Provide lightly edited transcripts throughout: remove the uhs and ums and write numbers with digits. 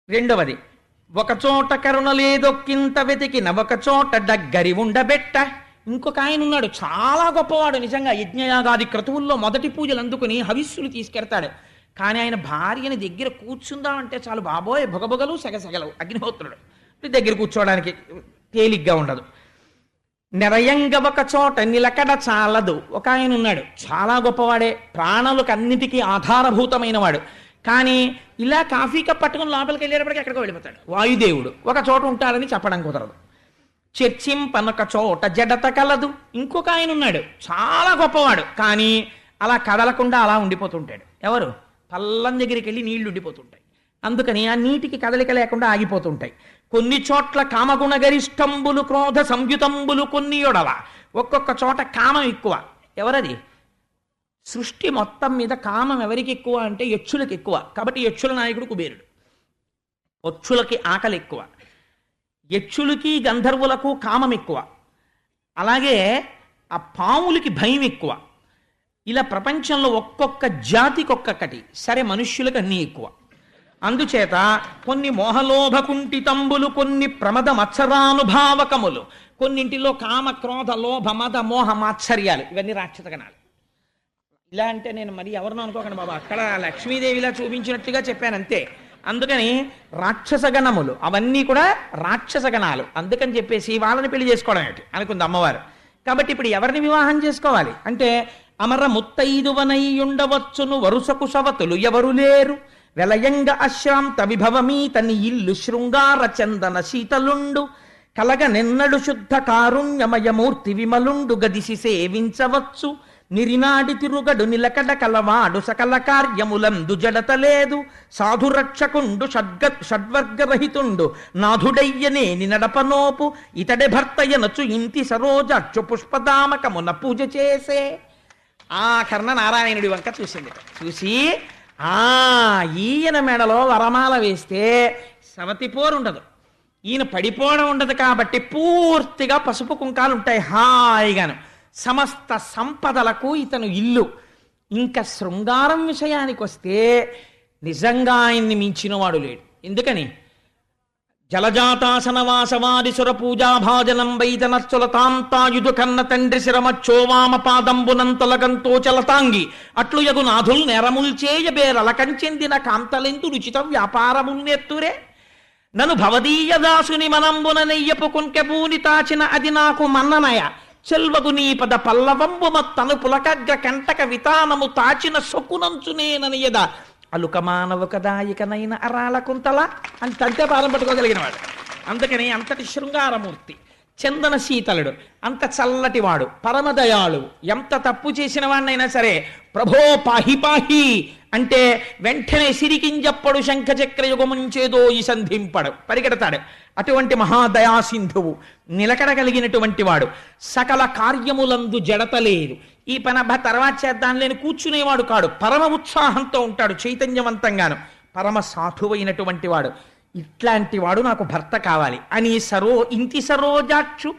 రెండవది, ఒకచోట కరుణ లేదొక్కింత వెతికిన ఒకచోట దగ్గరి ఉండబెట్ట. ఇంకొక ఆయన ఉన్నాడు, చాలా గొప్పవాడు నిజంగా. యజ్ఞయాగాది క్రతువుల్లో మొదటి పూజలు అందుకుని హవిస్సులు తీసుకెడతాడు. కానీ ఆయన భార్యని దగ్గర కూర్చుందామంటే చాలు బాబోయ్ బొగబొగలు సెగసెగలవు. అగ్నిహోత్రుడు దగ్గర కూర్చోవడానికి తేలిగ్గా ఉండదు. నిరయంగా ఒక చోట నిలకడ చాలదు. ఒక ఆయన ఉన్నాడు, చాలా గొప్పవాడే, ప్రాణులకు అన్నిటికీ ఆధారభూతమైన వాడు. కానీ ఇలా కాఫీ కప్ పట్టుకుని లోపలికి వెళ్ళేటప్పటికి ఎక్కడికో వెళ్ళిపోతాడు. వాయుదేవుడు ఒక చోట ఉంటాడని చెప్పడం కుదరదు. చర్చింపనొక చోట జడత కలదు. ఇంకొక ఆయన ఉన్నాడు, చాలా గొప్పవాడు, కానీ అలా కదలకుండా అలా ఉండిపోతుంటాడు. ఎవరు? పల్లం దగ్గరికి వెళ్ళి నీళ్లు ఉండిపోతుంటాయి. అందుకని ఆ నీటికి కదలిక లేకుండా ఆగిపోతుంటాయి. కొన్ని చోట్ల కామగుణ గరిష్టంబులు క్రోధ సంయుతంబులు కొన్ని యొడవ. ఒక్కొక్క చోట కామం ఎక్కువ. ఎవరది? సృష్టి మొత్తం మీద కామం ఎవరికి ఎక్కువ అంటే యక్షులకు ఎక్కువ. కాబట్టి యక్షుల నాయకుడు కుబేరుడు. పక్షులకి ఆకలి ఎక్కువ, యక్షులకి గంధర్వులకు కామం ఎక్కువ, అలాగే ఆ పాములకి భయం ఎక్కువ. ఇలా ప్రపంచంలో ఒక్కొక్క జాతికి ఒక్కొక్కటి. సరే, మనుష్యులకు అన్నీ ఎక్కువ. అందుచేత కొన్ని మోహలోభకుంఠితంబులు, కొన్ని ప్రమద మత్సరానుభావకములు, కొన్నింటిలో కామ క్రోధ లోభ మద మోహ మాత్సర్యాలు, ఇవన్నీ రాక్షసగణాలు. ఇలా అంటే నేను మరి ఎవరినో అనుకోకండి బాబా, అక్కడ లక్ష్మీదేవిలా చూపించినట్టుగా చెప్పాను అంతే. అందుకని రాక్షసగణములు అవన్నీ కూడా రాక్షసగణాలు. అందుకని చెప్పేసి వాళ్ళని పెళ్లి చేసుకోవడం ఏంటి అనుకుంది అమ్మవారు. కాబట్టి ఇప్పుడు ఎవరిని వివాహం చేసుకోవాలి అంటే, అమర ముత్తైదువనై ఉండవచ్చును వరుసకు సవతులు ఎవరు లేరు, వెలయంగ అశ్రాంత విభవమీతని ఇల్లు శృంగార చందన శీతలుండు, కలగ నిన్నడు శుద్ధ కారుణ్యమయమూర్తి విమలుండు గదిసి సేవించవచ్చు, నిరినాడి తిరుగడు నిలకడ కలవాడు సకల కార్యములందు జడత లేదు, సాధురక్షకుండు షడ్వర్గరహితుండు నాథుడయ్యనే నడపనోపు, ఇతడే భర్తయనచు ఇంటి సరోజాక్షు పుష్పదామకమున పూజ చేసే. ఆ కర్ణ నారాయణుడి వంక చూసింది. చూసి ఈయన మెడలో వరమాల వేస్తే సవతిపోరు ఉండదు, ఈయన పడిపోవడం ఉండదు. కాబట్టి పూర్తిగా పసుపు కుంకాలు ఉంటాయి హాయిగాను. సమస్త సంపదలకు ఇతను ఇల్లు. ఇంకా శృంగారం విషయానికి వస్తే నిజంగా ఆయన్ని మించినవాడు లేడు. ఎందుకని? జలజాతాసనవాసవాదిసుర పూజాభాజనం వైదనచ్చులతాంతాయుధు కన్న తండ్రి శిరమచ్చోవామ పాదంబునంతలగంతో చలతాంగి అట్లు యగు నాథుల్ నెరముల్చేయబేరల కంచెందిన కాంతలెందు రుచిత వ్యాపారముల్నెత్తురే, నన్ను భవదీయ దాసుని మనంబున నెయ్యపు కుంకెపూని తాచిన అది నాకు మన్ననయ, చెల్వగు నీ పద పల్లవంబు మత్తను పులకగ్ర కంటక వితానము తాచిన సొక్కునంచునేననియద అలుక మానవ కదాయికనైన అరాళ కుంతల అని తంతే పాదం పట్టుకోగలిగిన వాడు. అందుకని అంతటి శృంగారమూర్తి, చందన శీతలుడు, అంత చల్లటివాడు, పరమదయాళు. ఎంత తప్పు చేసిన వాడినైనా సరే ప్రభో పాహి పాహి అంటే వెంటనే సిరికింజప్పడు శంఖచక్రయుగముంచేదో ఈ సంధింపడు పరిగెడతాడు. అటువంటి మహాదయాసింధువు, నిలకడ కలిగినటువంటి వాడు, సకల కార్యములందు జడత లేదు. ఈ పని తర్వాత చేద్దాం లేని కూర్చునేవాడు కాడు, పరమ ఉత్సాహంతో ఉంటాడు, చైతన్యవంతంగాను, పరమ సాధువైనటువంటి వాడు. ఇట్లాంటి వాడు నాకు భర్త కావాలి అని ఇంటి సరోజాక్షు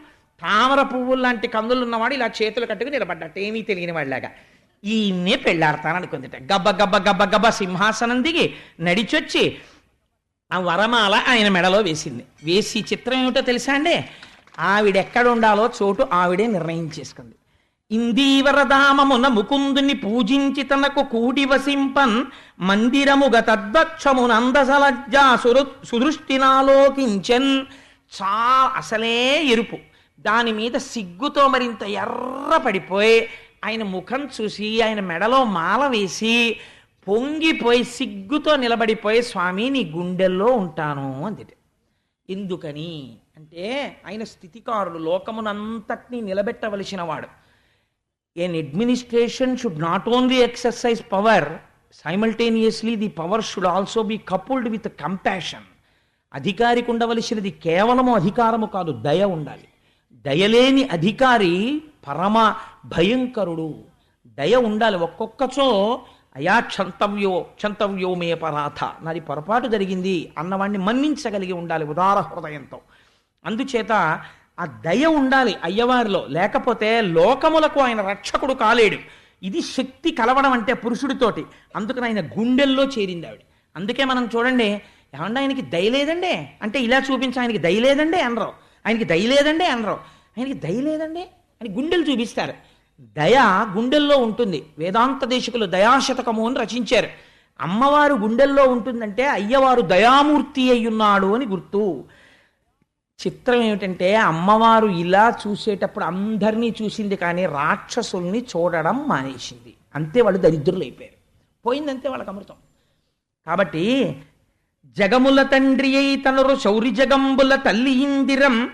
తామర పువ్వులు లాంటి కందులున్నవాడు ఇలా చేతులు కట్టుకుని నిలబడ్డట్టు, ఏమీ తెలియని వాళ్ళలాగా. ఈయన్నే పెళ్ళాడతాననుకుందిట. గబ్బ గబ్బ గబ్బ గబ్బ సింహాసనం దిగి నడిచొచ్చి ఆ వరమాల ఆయన మెడలో వేసింది. వేసి చిత్రం ఏమిటో తెలుసా అండి? ఆవిడెక్కడ ఉండాలో చోటు ఆవిడే నిర్ణయించేసుకుంది. ఇందీవరధామమున ముకుందుని పూజించి తనకు కూడి వసింపన్ మందిరముగ తద్వక్షమునందసలజ్జా సుదృష్టినాలోకించెన్. అసలే ఎరుపు, దాని మీద సిగ్గుతో మరింత ఎర్ర పడిపోయి ఆయన ముఖం చూసి ఆయన మెడలో మాల వేసి పొంగిపోయి సిగ్గుతో నిలబడిపోయి, స్వామి నీ గుండెల్లో ఉంటాను అందిట. ఎందుకని అంటే ఆయన స్థితికారుడు, లోకమునంతటినీ నిలబెట్టవలసిన వాడు. An administration should not only exercise power, simultaneously the power should also be coupled with compassion. అధికారికి ఉండవలసినది కేవలము అధికారము కాదు, దయ ఉండాలి. దయలేని అధికారి పరమ భయంకరుడు. దయ ఉండాలి. ఒక్కొక్కచో అయా క్షంతవ్యో మే పరాధ, నాది పొరపాటు జరిగింది అన్నవాడిని మన్నించగలిగి ఉండాలి ఉదార హృదయంతో. అందుచేత ఆ దయ ఉండాలి అయ్యవారిలో, లేకపోతే లోకములకు ఆయన రక్షకుడు కాలేడు. ఇది శక్తి కలవడం అంటే పురుషుడితోటి. అందుకని ఆయన గుండెల్లో చేరింది ఆవిడ. అందుకే మనం చూడండి, ఏమన్నా ఆయనకి దయ లేదండి అంటే ఇలా చూపించి ఆయనకి దయ లేదండి అనరు, ఆయనకి దయ లేదండి అనరు, ఆయనకి దయ లేదండి అని గుండెలు చూపిస్తారు. దయ గుండెల్లో ఉంటుంది. వేదాంత దేశికులు దయాశతకము అని రచించారు. అమ్మవారు గుండెల్లో ఉంటుందంటే అయ్యవారు దయామూర్తి అయ్యున్నాడు అని గుర్తు. చిత్రం ఏమిటంటే అమ్మవారు ఇలా చూసేటప్పుడు అందరినీ చూసింది కానీ రాక్షసుల్ని చూడడం మానేసింది. అంతే వాళ్ళు దరిద్రులు అయిపోయారు. పోయిందంతే వాళ్ళకి అమృతం. కాబట్టి జగముల తండ్రి అయి తనరు శౌరి జగంబుల తల్లి ఇందిరం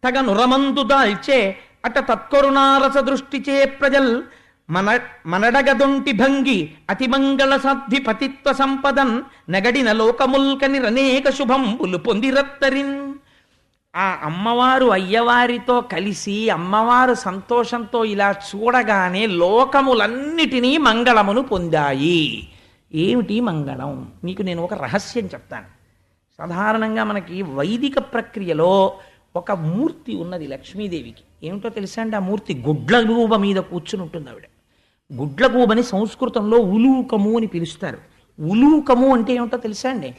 తగ నురమందు దాల్చే అట తత్కరుణారస దృష్టిచే ప్రజల్ మనడగదొంటి భంగి అతిమంగళ సాధ్వి పతిత్వ సంపదన్ నగడిన లోకముల్కని రనేక శుభంబులు పొందిరత్తరిన్. ఆ అమ్మవారు అయ్యవారితో కలిసి అమ్మవారు సంతోషంతో ఇలా చూడగానే లోకములన్నిటినీ మంగళమును పొందాయి. ఏమిటి మంగళం? మీకు నేను ఒక రహస్యం చెప్తాను. సాధారణంగా మనకి వైదిక ప్రక్రియలో ఒక మూర్తి ఉన్నది లక్ష్మీదేవికి. ఏమిటో తెలుసా అండి? ఆ మూర్తి గుడ్లగూబ మీద కూర్చుని ఉంటుంది. ఆవిడ గుడ్లగూబని సంస్కృతంలో ఉలూకము అని పిలుస్తారు. ఉలూకము అంటే ఏమిటో తెలుసా అండి?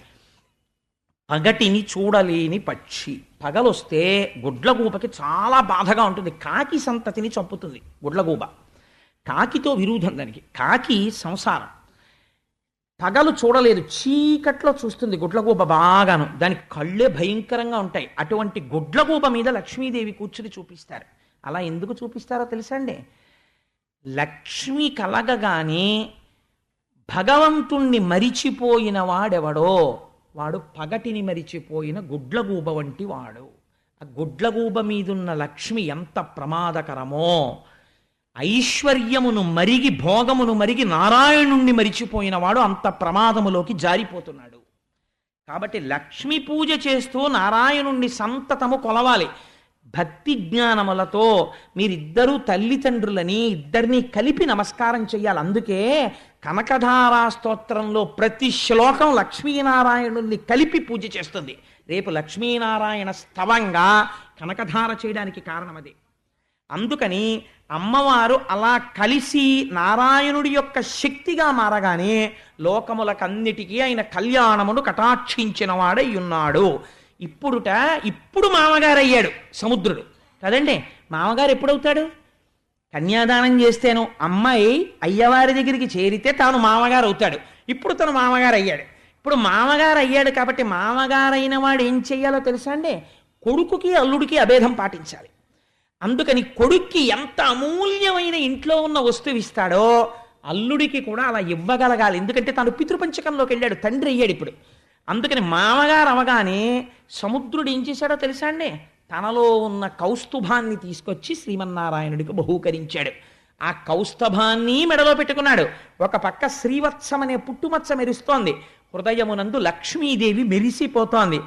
పగటిని చూడలేని పక్షి. పగలొస్తే గుడ్లగూబకి చాలా బాధగా ఉంటుంది. కాకి సంతతిని చంపుతుంది గుడ్లగూబ. కాకితో విరోధం దానికి. కాకి సంసారం. పగలు చూడలేదు, చీకట్లో చూస్తుంది గుడ్లగూబ బాగాను. దానికి కళ్ళే భయంకరంగా ఉంటాయి. అటువంటి గుడ్లగూబ మీద లక్ష్మీదేవి కూర్చుని చూపిస్తారు. అలా ఎందుకు చూపిస్తారో తెలుసా అండి? లక్ష్మి కలగగానే భగవంతుణ్ణి మరిచిపోయిన వాడెవడో వాడు పగటిని మరిచిపోయిన గుడ్లగూబ వంటి వాడు. ఆ గుడ్లగూబ మీదున్న లక్ష్మి ఎంత ప్రమాదకరమో, ఐశ్వర్యమును మరిగి భోగమును మరిగి నారాయణుణ్ణి మరిచిపోయిన వాడు అంత ప్రమాదములోకి జారిపోతున్నాడు. కాబట్టి లక్ష్మీ పూజ చేస్తూ నారాయణుణ్ణి సంతతము కొలవాలి. భక్తి జ్ఞానములతో మీరిద్దరూ తల్లిదండ్రులని ఇద్దరినీ కలిపి నమస్కారం చెయ్యాలి. అందుకే కనకధారా స్తోత్రంలో ప్రతి శ్లోకం లక్ష్మీనారాయణుల్ని కలిపి పూజ చేస్తుంది. రేపు లక్ష్మీనారాయణ స్తవంగా కనకధార చేయడానికి కారణం అదే. అందుకని అమ్మవారు అలా కలిసి నారాయణుడి యొక్క శక్తిగా మారగానే లోకములకన్నిటికీ ఆయన కళ్యాణమును కటాక్షించిన వాడై ఉన్నాడు. ఇప్పుడు మామగారు అయ్యాడు సముద్రుడు కదండి. మామగారు ఎప్పుడవుతాడు? కన్యాదానం చేస్తేను అమ్మాయి అయ్యవారి దగ్గరికి చేరితే తాను మామగారు అవుతాడు. ఇప్పుడు తను మామగారు అయ్యాడు. ఇప్పుడు మామగారు అయ్యాడు కాబట్టి మామగారైన వాడు ఏం చెయ్యాలో తెలుసా అండి? కొడుకుకి అల్లుడికి అభేదం పాటించాలి. అందుకని కొడుక్కి ఎంత అమూల్యమైన ఇంట్లో ఉన్న వస్తువు ఇస్తాడో అల్లుడికి కూడా అలా ఇవ్వగలగాలి. ఎందుకంటే తాను పితృపంచకంలోకి వెళ్ళాడు, తండ్రి అయ్యాడు ఇప్పుడు. అందుకని మామగారు అవగానే సముద్రుడు ఏం చేశాడో తెలుసా అండి? తనలో ఉన్న కౌస్తుభాన్ని తీసుకొచ్చి శ్రీమన్నారాయణుడికి బహూకరించాడు. ఆ కౌస్తభాన్ని మెడలో పెట్టుకున్నాడు. ఒక పక్క శ్రీవత్సం అనే పుట్టుమచ్చ మెరుస్తోంది. హృదయమునందు లక్ష్మీదేవి మెరిసిపోతోంది.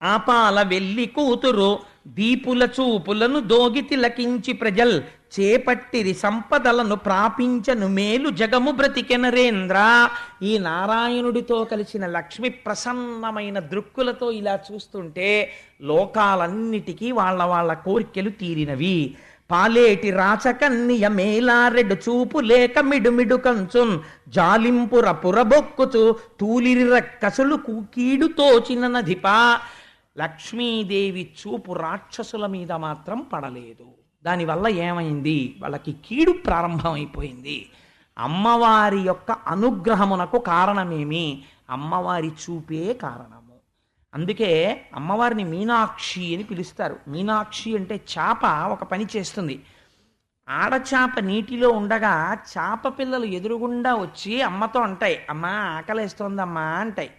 ఆపాల వెల్లి కూతురు దీపుల చూపులను దోగి తిలకించి ప్రజల్ చేపట్టిరి సంపదలను ప్రాపించను మేలు జగము బ్రతికె నరేంద్ర. ఈ నారాయణుడితో కలిసిన లక్ష్మి ప్రసన్నమైన దృక్కులతో ఇలా చూస్తుంటే లోకాలన్నిటికీ వాళ్ళ కోరికలు తీరినవి. పాలేటి రాచకన్నియ మేలారెడు చూపు లేక మిడుమిడు కంచున్ జాలింపుర పురబొక్కుచు తూలిరి రక్కసులు కీడు తోచిన నధిపా. లక్ష్మీదేవి చూపు రాక్షసుల మీద మాత్రం పడలేదు. దానివల్ల ఏమైంది? వాళ్ళకి కీడు ప్రారంభమైపోయింది. అమ్మవారి యొక్క అనుగ్రహమునకు కారణమేమి? అమ్మవారి చూపే కారణము. అందుకే అమ్మవారిని మీనాక్షి అని పిలుస్తారు. మీనాక్షి అంటే చేప ఒక పని చేస్తుంది. ఆడచాప నీటిలో ఉండగా చేప పిల్లలు ఎదురుగుండా వచ్చి అమ్మతో అంటాయి, అమ్మా ఆకలేస్తోందమ్మా అంటాయి.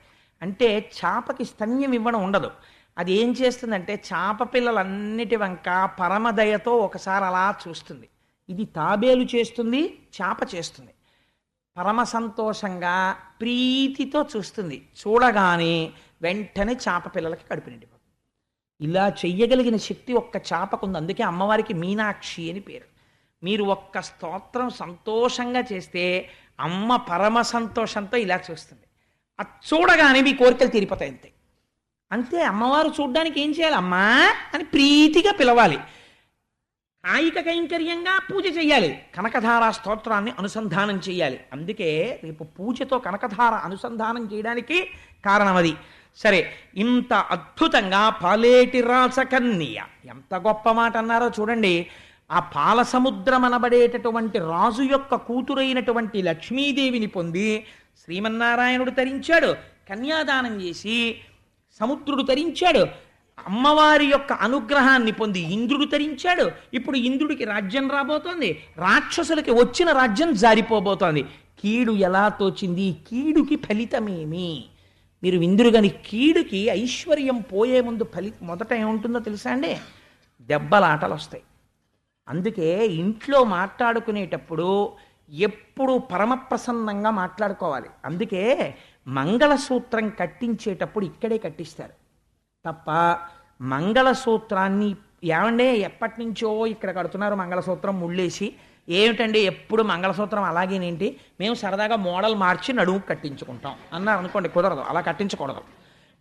అంటే చేపకి స్తన్యం ఇవ్వడం ఉండదు. అది ఏం చేస్తుందంటే చేప పిల్లలన్నిటి వంక పరమదయతో ఒకసారి అలా చూస్తుంది. ఇది తాబేలు చేస్తుంది, చేప చేస్తుంది. పరమ సంతోషంగా ప్రీతితో చూస్తుంది. చూడగానే వెంటనే చేప పిల్లలకి కడుపు నిండిపోతుంది. ఇలా చెయ్యగలిగిన శక్తి ఒక్క చేపకుంది. అందుకే అమ్మవారికి మీనాక్షి అని పేరు. మీరు ఒక్క స్తోత్రం సంతోషంగా చేస్తే అమ్మ పరమ సంతోషంతో ఇలా చూస్తుంది. అది చూడగానే మీ కోరికలు తీరిపోతాయి. అంతే అంతే. అమ్మవారు చూడ్డానికి ఏం చేయాలి? అమ్మా అని ప్రీతిగా పిలవాలి. కాయిక కైంకర్యంగా పూజ చెయ్యాలి, కనకధార స్తోత్రాన్ని అనుసంధానం చేయాలి. అందుకే రేపు పూజతో కనకధార అనుసంధానం చేయడానికి కారణం అది. సరే, ఇంత అద్భుతంగా పాలేటి రాసకన్య, ఎంత గొప్ప మాట అన్నారో చూడండి. ఆ పాల సముద్రం అనబడేటటువంటి రాజు యొక్క కూతురైనటువంటి లక్ష్మీదేవిని పొంది శ్రీమన్నారాయణుడు తరించాడు, కన్యాదానం చేసి సముద్రుడు తరించాడు, అమ్మవారి యొక్క అనుగ్రహాన్ని పొంది ఇంద్రుడు తరించాడు. ఇప్పుడు ఇంద్రుడికి రాజ్యం రాబోతోంది, రాక్షసులకి వచ్చిన రాజ్యం జారిపోబోతోంది. కీడు ఎలా తోచింది, కీడుకి ఫలితమేమి? మీరు విందురు గాని కీడుకి ఐశ్వర్యం పోయే ముందు మొదట ఏముంటుందో తెలుసా అండి? దెబ్బలాటలు వస్తాయి. అందుకే ఇంట్లో మాట్లాడుకునేటప్పుడు ఎప్పుడు పరమప్రసన్నంగా మాట్లాడుకోవాలి. అందుకే మంగళసూత్రం కట్టించేటప్పుడు ఇక్కడే కట్టిస్తారు తప్ప మంగళసూత్రాన్ని ఏమండే ఎప్పటి నుంచో ఇక్కడ కడుతున్నారు మంగళసూత్రం ముళ్ళేసి, ఏమిటండి ఎప్పుడు మంగళసూత్రం అలాగేనేంటి, మేము సరదాగా మోడల్ మార్చి నడుము కట్టించుకుంటాం అన్నారు అనుకోండి, కుదరదు, అలా కట్టించకూడదు.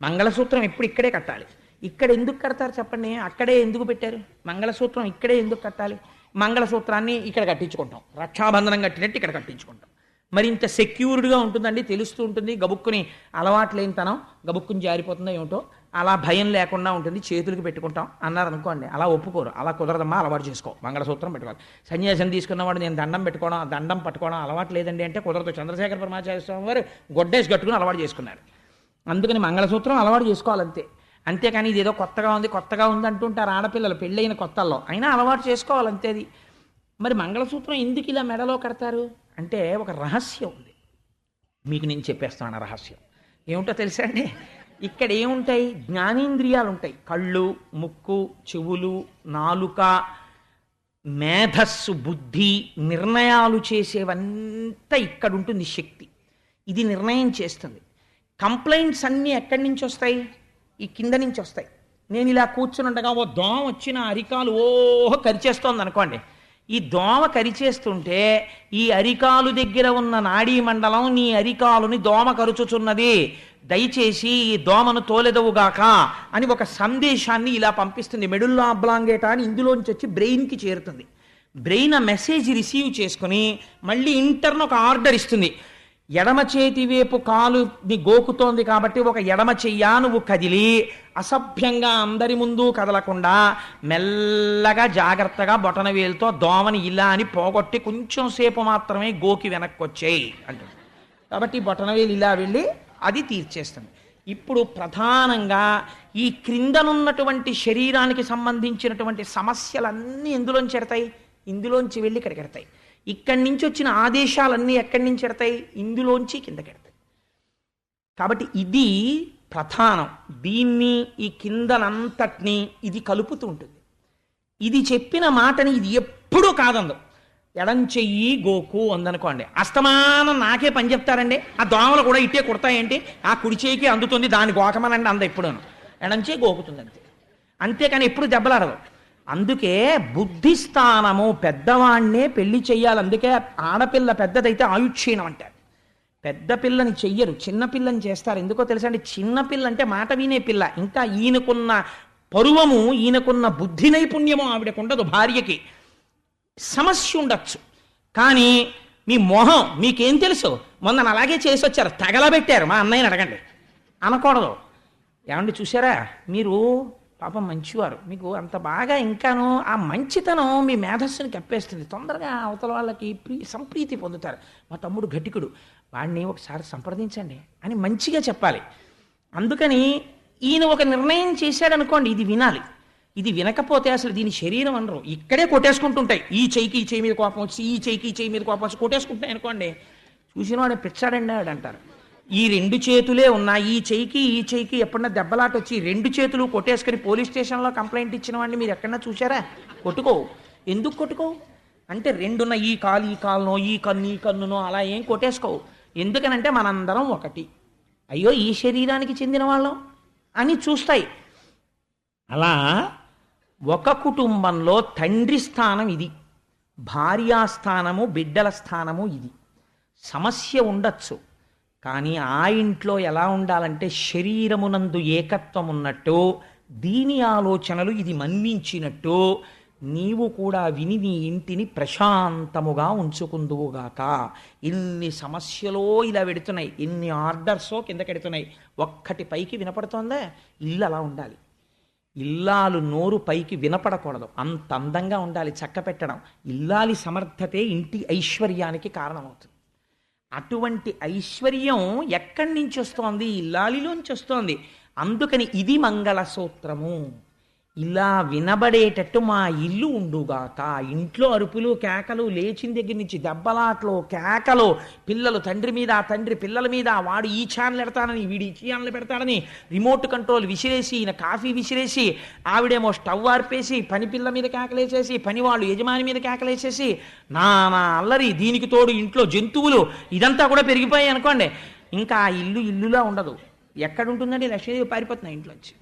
మంగళసూత్రం ఎప్పుడు ఇక్కడే కట్టాలి. ఇక్కడ ఎందుకు కడతారు చెప్పండి? అక్కడే ఎందుకు పెట్టారు మంగళసూత్రం? ఇక్కడే ఎందుకు కట్టాలి? మంగళసూత్రాన్ని ఇక్కడ కట్టించుకుంటాం, రక్షాబంధనం కట్టినట్టు ఇక్కడ కట్టించుకుంటాం. మరి ఇంత సెక్యూర్డ్గా ఉంటుందండి, తెలుస్తూ ఉంటుంది. గబుక్కుని అలవాటు లేనితనం గబుక్కుని జారిపోతుందో ఏమిటో, అలా భయం లేకుండా ఉంటుంది, చేతులకి పెట్టుకుంటాం అన్నారు అనుకోండి, అలా ఒప్పుకోరు. అలా కుదరదమ్మా, అలవాటు చేసుకో, మంగళసూత్రం పెట్టుకోవాలి. సన్యాసం తీసుకున్నవాడు నేను దండం పెట్టుకోవడం, దండం పట్టుకోవడం అలవాటు లేదండి అంటే కుదరదు. చంద్రశేఖర పరమాచార్య స్వామి వారు గొడ్డేసి కట్టుకుని అలవాటు చేసుకున్నారు. అందుకని మంగళసూత్రం అలవాటు చేసుకోవాలంతే. అంతేకాని ఇది ఏదో కొత్తగా ఉంది అంటుంటారు ఆడపిల్లలు పెళ్ళైన కొత్తల్లో, అయినా అలవాటు చేసుకోవాలంతే. అది మరి మంగళసూత్రం ఎందుకు ఇలా మెడలో కడతారు అంటే ఒక రహస్యం ఉంది. మీకు నేను చెప్పేస్తాను ఆ రహస్యం ఏమిటో తెలుసా అండి? ఇక్కడ ఏముంటాయి? జ్ఞానేంద్రియాలు ఉంటాయి. కళ్ళు, ముక్కు, చెవులు, నాలుక, మేధస్సు, బుద్ధి, నిర్ణయాలు చేసేవంతా ఇక్కడ ఉంటుంది శక్తి. ఇది నిర్ణయం చేస్తుంది. కంప్లైంట్స్ అన్నీ ఎక్కడి నుంచి వస్తాయి? ఈ కింద నుంచి వస్తాయి. నేను ఇలా కూర్చుని ఉండగా ఓ దోమ వచ్చిన అరికాలు ఓహో కరిచేస్తోంది అనుకోండి. ఈ దోమ కరిచేస్తుంటే ఈ అరికాలు దగ్గర ఉన్న నాడీ మండలం నీ అరికాలుని దోమ కరుచుచున్నది, దయచేసి ఈ దోమను తోలెదవుగాక అని ఒక సందేశాన్ని ఇలా పంపిస్తుంది. మెడుల్లా ఆబ్లాంగేటా అని ఇందులోంచి వచ్చి బ్రెయిన్కి చేరుతుంది. బ్రెయిన్ ఆ మెసేజ్ రిసీవ్ చేసుకుని మళ్ళీ ఇంటర్న్ ఒక ఆర్డర్ ఇస్తుంది. ఎడమ చేతి వైపు కాలుని గోకుతోంది కాబట్టి ఒక ఎడమ చెయ్యా నువ్వు కదిలి అసభ్యంగా అందరి ముందు కదలకుండా మెల్లగా జాగ్రత్తగా బొటన వేలుతో దోమని ఇలా అని పోగొట్టి కొంచెం సేపు మాత్రమే గోకి వెనక్కి వచ్చేయి అంటుంది. కాబట్టి బొటనవేలు ఇలా వెళ్ళి అది తీర్చేస్తుంది. ఇప్పుడు ప్రధానంగా ఈ క్రిందనున్నటువంటి శరీరానికి సంబంధించినటువంటి సమస్యలన్నీ ఎందులోంచి ఎడతాయి? ఇందులోంచి వెళ్ళి ఇక్కడికి ఎడతాయి. ఇక్కడి నుంచి వచ్చిన ఆదేశాలన్నీ ఎక్కడి నుంచి ఎడతాయి? ఇందులోంచి కిందకి ఎడతాయి. కాబట్టి ఇది ప్రధానం. దీన్ని ఈ కిందనంతటినీ ఇది కలుపుతూ ఉంటుంది. ఇది చెప్పిన మాటని ఇది ఎప్పుడూ కాదందు. ఎడం చెయ్యి గోకు అందనుకోండి, అస్తమానం నాకే పని చెప్తారండి, ఆ దోమలు కూడా ఇట్టే కుడతాయేంటి, ఆ కుడి చేయికి అందుతుంది దాని గోకమనండి అంద ఎప్పుడూను ఎడం చేయి గోకుతుంది అంతే. అంతేకాని ఎప్పుడు దెబ్బలాడదు. అందుకే బుద్ధిస్థానము పెద్దవాణ్ణే పెళ్లి చెయ్యాలి. అందుకే ఆడపిల్ల పెద్దదైతే ఆయుక్షీణం అంటారు. పెద్ద పిల్లని చెయ్యరు, చిన్నపిల్లని చేస్తారు. ఎందుకో తెలుసా అండి? చిన్నపిల్ల అంటే మాట వినే పిల్ల. ఇంకా ఈయనకున్న పరువము, ఈయనకున్న బుద్ధి నైపుణ్యము ఆవిడకుండదు. భార్యకి సమస్య ఉండొచ్చు, కానీ మీ మొహం మీకేం తెలుసు, మొన్న అలాగే చేసి వచ్చారు, తగలబెట్టారు, మా అన్నయ్యని అడగండి అనకూడదు. ఏమండి చూసారా, మీరు పాపం మంచివారు, మీకు అంత బాగా ఇంకాను ఆ మంచితనం మీ మేధస్సుని కప్పేస్తుంది. తొందరగా అవతల వాళ్ళకి సంప్రీతి పొందుతారు. మా తమ్ముడు ఘటికుడు, వాడిని ఒకసారి సంప్రదించండి అని మంచిగా చెప్పాలి. అందుకని ఈయన ఒక నిర్ణయం చేశాడనుకోండి, ఇది వినాలి. ఇది వినకపోతే అసలు దీని శరీరం అనరు, ఇక్కడే కొట్టేసుకుంటుంటాయి. ఈ చెయ్యికి ఈ చెయ్యి మీద కోపం వచ్చి, ఈ చెయ్యికి ఈ చెయ్యి మీద కోపం వచ్చి కొట్టేసుకుంటాయి అనుకోండి. చూసిన వాడు పిచ్చాడండి అంటారు. ఈ రెండు చేతులే ఉన్నా, ఈ చెయ్యికి ఎప్పుడన్నా దెబ్బలాట వచ్చి రెండు చేతులు కొట్టేసుకుని పోలీస్ స్టేషన్లో కంప్లైంట్ ఇచ్చిన వాడిని మీరు ఎక్కడన్నా చూసారా? కొట్టుకోవు. ఎందుకు కొట్టుకోవు అంటే రెండున్న ఈ కాలునో ఈ కన్నునో అలా ఏం కొట్టేసుకోవు. ఎందుకనంటే మనందరం ఒకటి, అయ్యో ఈ శరీరానికి చెందిన వాళ్ళం అని చూస్తాయి. అలా ఒక కుటుంబంలో తండ్రి స్థానం ఇది, భార్యాస్థానము, బిడ్డల స్థానము ఇది. సమస్య ఉండొచ్చు, కానీ ఆ ఇంట్లో ఎలా ఉండాలంటే శరీరమునందు ఏకత్వం ఉన్నట్టు, దీని ఆలోచనలు ఇది మన్నించినట్టు, నీవు కూడా విని నీ ఇంటిని ప్రశాంతముగా ఉంచుకుందువుగాక. ఇన్ని సమస్యలో ఇలా పెడుతున్నాయి, ఇన్ని ఆర్డర్సో కిందకెడుతున్నాయి, ఒక్కటి పైకి వినపడుతోందా? ఇల్లు అలా ఉండాలి. ఇల్లాలు నోరు పైకి వినపడకూడదు, అంత అందంగా ఉండాలి చక్క పెట్టడం. ఇల్లాలి సమర్థతే ఇంటి ఐశ్వర్యానికి కారణమవుతుంది. అటువంటి ఐశ్వర్యం ఎక్కడి నుంచి వస్తోంది? ఇల్లాలిలోంచి వస్తోంది. అందుకని ఇది మంగళసూత్రము. ఇలా వినబడేటట్టు మా ఇల్లు ఉండుగాక. ఇంట్లో అరుపులు కేకలు, లేచిన దగ్గర నుంచి దెబ్బలాట్లు కేకలు, పిల్లలు తండ్రి మీద, తండ్రి పిల్లల మీద, వాడు ఈ ఛానల్ పెడతాడని వీడు ఈ ఛానల్ పెడతాడని రిమోట్ కంట్రోల్ విసిరేసి, ఈయన కాఫీ విసిరేసి, ఆవిడేమో స్టవ్ ఆర్పేసి పని పిల్ల మీద కేకలేసేసి, పని వాళ్ళు యజమాని మీద కేకలేసేసి, నానా అల్లరి. దీనికి తోడు ఇంట్లో జంతువులు, ఇదంతా కూడా పెరిగిపోయాయి అనుకోండి. ఇంకా ఆ ఇల్లు ఇల్లులా ఉండదు. ఎక్కడుంటుందండి? లక్ష్మీదేవి పారిపోతున్నాయి ఇంట్లోంచి,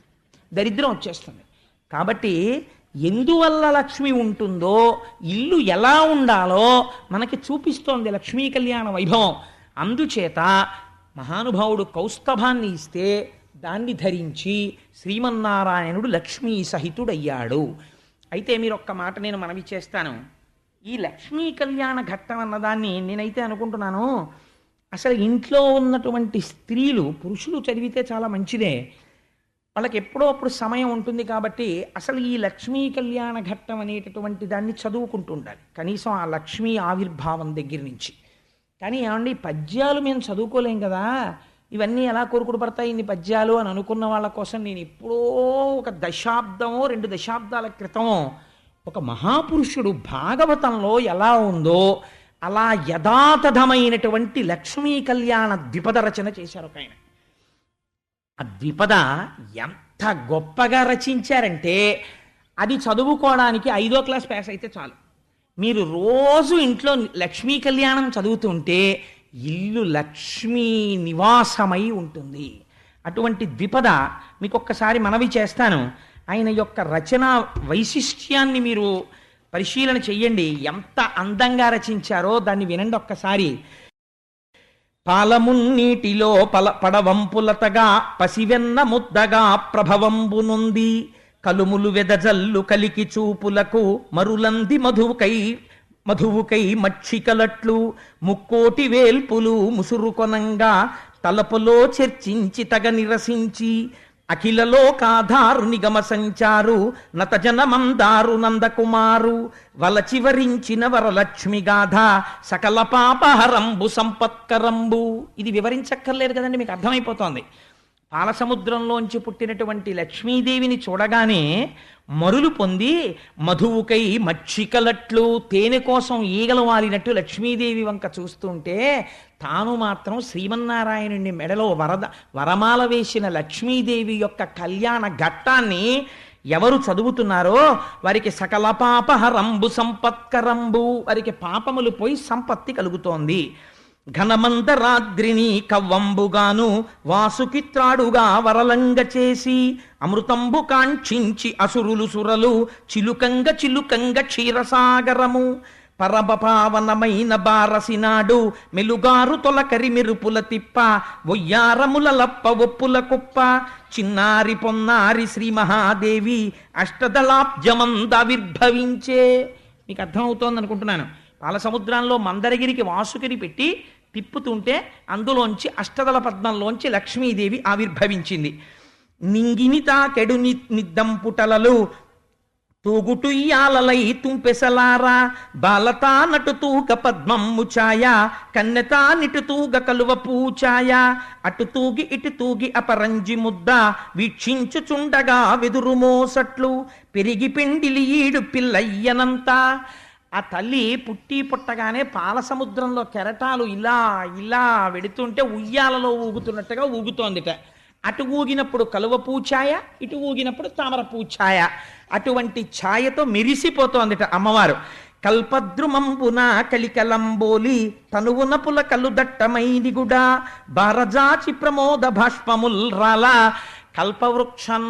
దరిద్రం వచ్చేస్తుంది. కాబట్టి ఎందువల్ల లక్ష్మి ఉంటుందో, ఇల్లు ఎలా ఉండాలో మనకి చూపిస్తోంది లక్ష్మీ కళ్యాణ వైభవం. అందుచేత మహానుభావుడు కౌస్తభాన్ని ఇస్తే దాన్ని ధరించి శ్రీమన్నారాయణుడు లక్ష్మీ సహితుడయ్యాడు. అయితే మీరు ఒక్క మాట నేను మనవి చేస్తాను. ఈ లక్ష్మీ కళ్యాణ ఘట్టం అన్నదాన్ని నేనైతే అనుకుంటున్నాను, అసలు ఇంట్లో ఉన్నటువంటి స్త్రీలు, పురుషులు చదివితే చాలా మంచిదే, వాళ్ళకి ఎప్పుడో అప్పుడు సమయం ఉంటుంది కాబట్టి అసలు ఈ లక్ష్మీ కళ్యాణ ఘట్టం అనేటటువంటి దాన్ని చదువుకుంటూ ఉండాలి, కనీసం ఆ లక్ష్మీ ఆవిర్భావం దగ్గర నుంచి. కానీ ఏమండి, పద్యాలు మేము చదువుకోలేం కదా, ఇవన్నీ ఎలా కొరుకుడు పడతాయి ఇన్ని పద్యాలు అని అనుకున్న వాళ్ళ కోసం నేను ఎప్పుడో ఒక దశాబ్దమో 2 దశాబ్దాల క్రితమో ఒక మహాపురుషుడు భాగవతంలో ఎలా ఉందో అలా యథాతథమైనటువంటి లక్ష్మీ కళ్యాణ ద్విపద రచన చేశారు ఒక ఆయన. ఆ ద్విపద ఎంత గొప్పగా రచించారంటే అది చదువుకోవడానికి 5వ క్లాస్ పాస్ అయితే చాలు. మీరు రోజు ఇంట్లో లక్ష్మీ కళ్యాణం చదువుతుంటే ఇల్లు లక్ష్మీ నివాసమై ఉంటుంది. అటువంటి ద్విపద మీకు ఒక్కసారి మనవి చేస్తాను. ఆయన యొక్క రచన వైశిష్ట్యాన్ని మీరు పరిశీలన చెయ్యండి, ఎంత అందంగా రచించారో దాన్ని వినండి ఒక్కసారి. పాలమున్నీటిలో పడవంపులతగా పసివెన్న ముద్దగా ప్రభవంబునుంది, కలుములు వెదజల్లు కలికి చూపులకు మరులంది మధువుకై మక్షికలట్లు, ముక్కోటి వేల్పులు ముసురుకొనంగా తలపులో చర్చించి తగ నిరసించి, అఖిలలో కాధారు నిగమ సంచారు నతజనమందారు నందకుమారు, వలచివరించిన వరలక్ష్మి గాథ సకల పాపహరంబు సంపత్కరంబు. ఇది వివరించక్కర్లేదు కదండి, మీకు అర్థమైపోతోంది. పాలసముద్రంలోంచి పుట్టినటువంటి లక్ష్మీదేవిని చూడగానే మరులు పొంది మధువుకై మక్షికలట్లు, తేనె కోసం ఈగలు వాలినట్టు లక్ష్మీదేవి వంక చూస్తుంటే తాను మాత్రం శ్రీమన్నారాయణుని మెడలో వరమాల వేసిన లక్ష్మీదేవి యొక్క కళ్యాణ ఘట్టాన్ని ఎవరు చదువుతున్నారో వారికి సకల పాపహరంబు సంపత్కరంబు, వారికి పాపములు పోయి సంపత్తి కలుగుతోంది. ఘనమందరాద్రిని కవ్వంబుగాను వాసుకిత్రాడుగా వరలంగ చేసి, అమృతంబు కాంక్షించి అసురులు సురలు చిలుకంగ క్షీరసాగరము, పరమపావనమైన బారసినాడు మెలుగారు తొలకరి మెరుపుల తిప్ప, ఒయ్యారముల లప్ప ఒప్పుల కుప్ప, చిన్నారి పొన్నారి శ్రీ మహాదేవి అష్టదళాబ్జమందావిర్భవించే. మీకు అర్థమవుతోంది అనుకుంటున్నాను. పాలసముద్రంలో మందరగిరికి వాసుకిని పెట్టి తిప్పుతుంటే అందులోంచి అష్టదళ పద్మంలోంచి లక్ష్మీదేవి ఆవిర్భవించింది. నింగిని తాకెడు నిద్దంపుటలలు తూగుటుయ్యాలలై తుంపెసలారా, బాలతా నటుతూగ పద్మమ్ము ఛాయ కన్నెతా నిటుతూగ కలువ పూచాయ, అటు తూగి ఇటు తూగి అపరంజి ముద్ద వీక్షించుచుండగా వెదురు మోసట్లు, పెరిగి పెండిలి ఈడు పిల్లయ్యనంతా. ఆ తల్లి పుట్టి పుట్టగానే పాలసముద్రంలో కెరటాలు ఇలా ఇలా వెడుతుంటే ఉయ్యాలలో ఊగుతున్నట్టుగా ఊగుతోందిట. అటు ఊగినప్పుడు కలువ పూఛాయ, ఇటు ఊగినప్పుడు తామర పూఛాయ, అటువంటి ఛాయతో మెరిసిపోతోందిట అమ్మవారు. కల్పద్రుమంబున కలికలంబోలి తనువున పులకలు దట్టమైనిగుడా, బారజాచి ప్రమోద భాష్పముల్ రాల. కల్పవృక్షం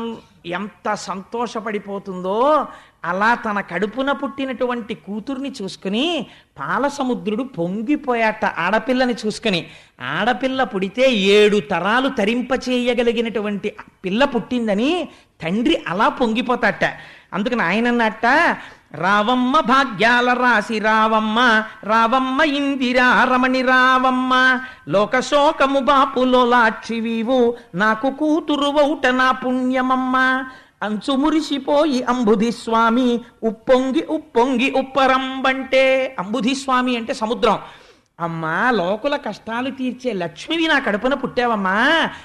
ఎంత సంతోషపడిపోతుందో అలా తన కడుపున పుట్టినటువంటి కూతుర్ని చూసుకుని పాలసముద్రుడు పొంగిపోయాట ఆడపిల్లని చూసుకుని. ఆడపిల్ల పుడితే 7 తరాలు తరింపచేయగలిగినటువంటి పిల్ల పుట్టిందని తండ్రి అలా పొంగిపోతాట. అందుకని ఆయన అన్నట్ట, రావమ్మ భాగ్యాల రాసి రావమ్మ, రావమ్మ ఇందిరా రమణి రావమ్మ, లోకశోకము బాపులో లాక్షివీవు, నాకు కూతురు వౌట నా పుణ్యమమ్మ. అంచు మురిసిపోయి అంబుధిస్వామి, ఉప్పొంగి ఉప్పొంగి ఉప్పరంబంటే. అంబుధిస్వామి అంటే సముద్రం. అమ్మా, లోకుల కష్టాలు తీర్చే లక్ష్మివి నా కడుపున పుట్టావమ్మా,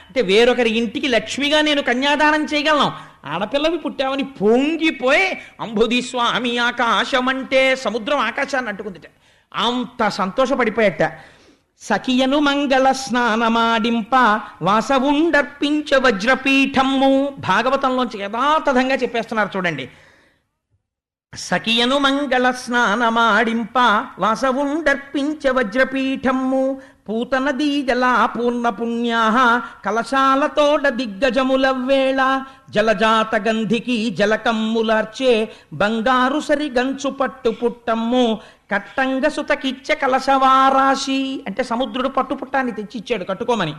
అంటే వేరొకరి ఇంటికి లక్ష్మిగా నేను కన్యాదానం చేయగలను, ఆడపిల్లవి పుట్టావని పొంగిపోయి అంబుధి స్వామి ఆకాశం అంటే సముద్రం ఆకాశాన్ని అంటుకుందిట. అంత సంతోషపడిపోయట. సఖియను మంగళ స్నానమాడింప, వాసవుండర్పించ వజ్రపీఠము. భాగవతంలోంచి యథాతథంగా చెప్పేస్తున్నారు చూడండి. సఖియను మంగళ స్నానమాడింప, వాసవుండర్పించ వజ్రపీఠము, పూతన దీజలా పూర్ణ పుణ్యా, కలశాలతోడ దిగ్గజముల వేళ, జలజాత గంధికి జలకమ్ములార్చే, బంగారు సరి గంచు పట్టు పుట్టమ్ము, కట్టంగ సుతకిచ్చ కలశవారాశి. అంటే సముద్రుడు పట్టుపుట్టాన్ని తెచ్చిచ్చాడు కట్టుకోమని.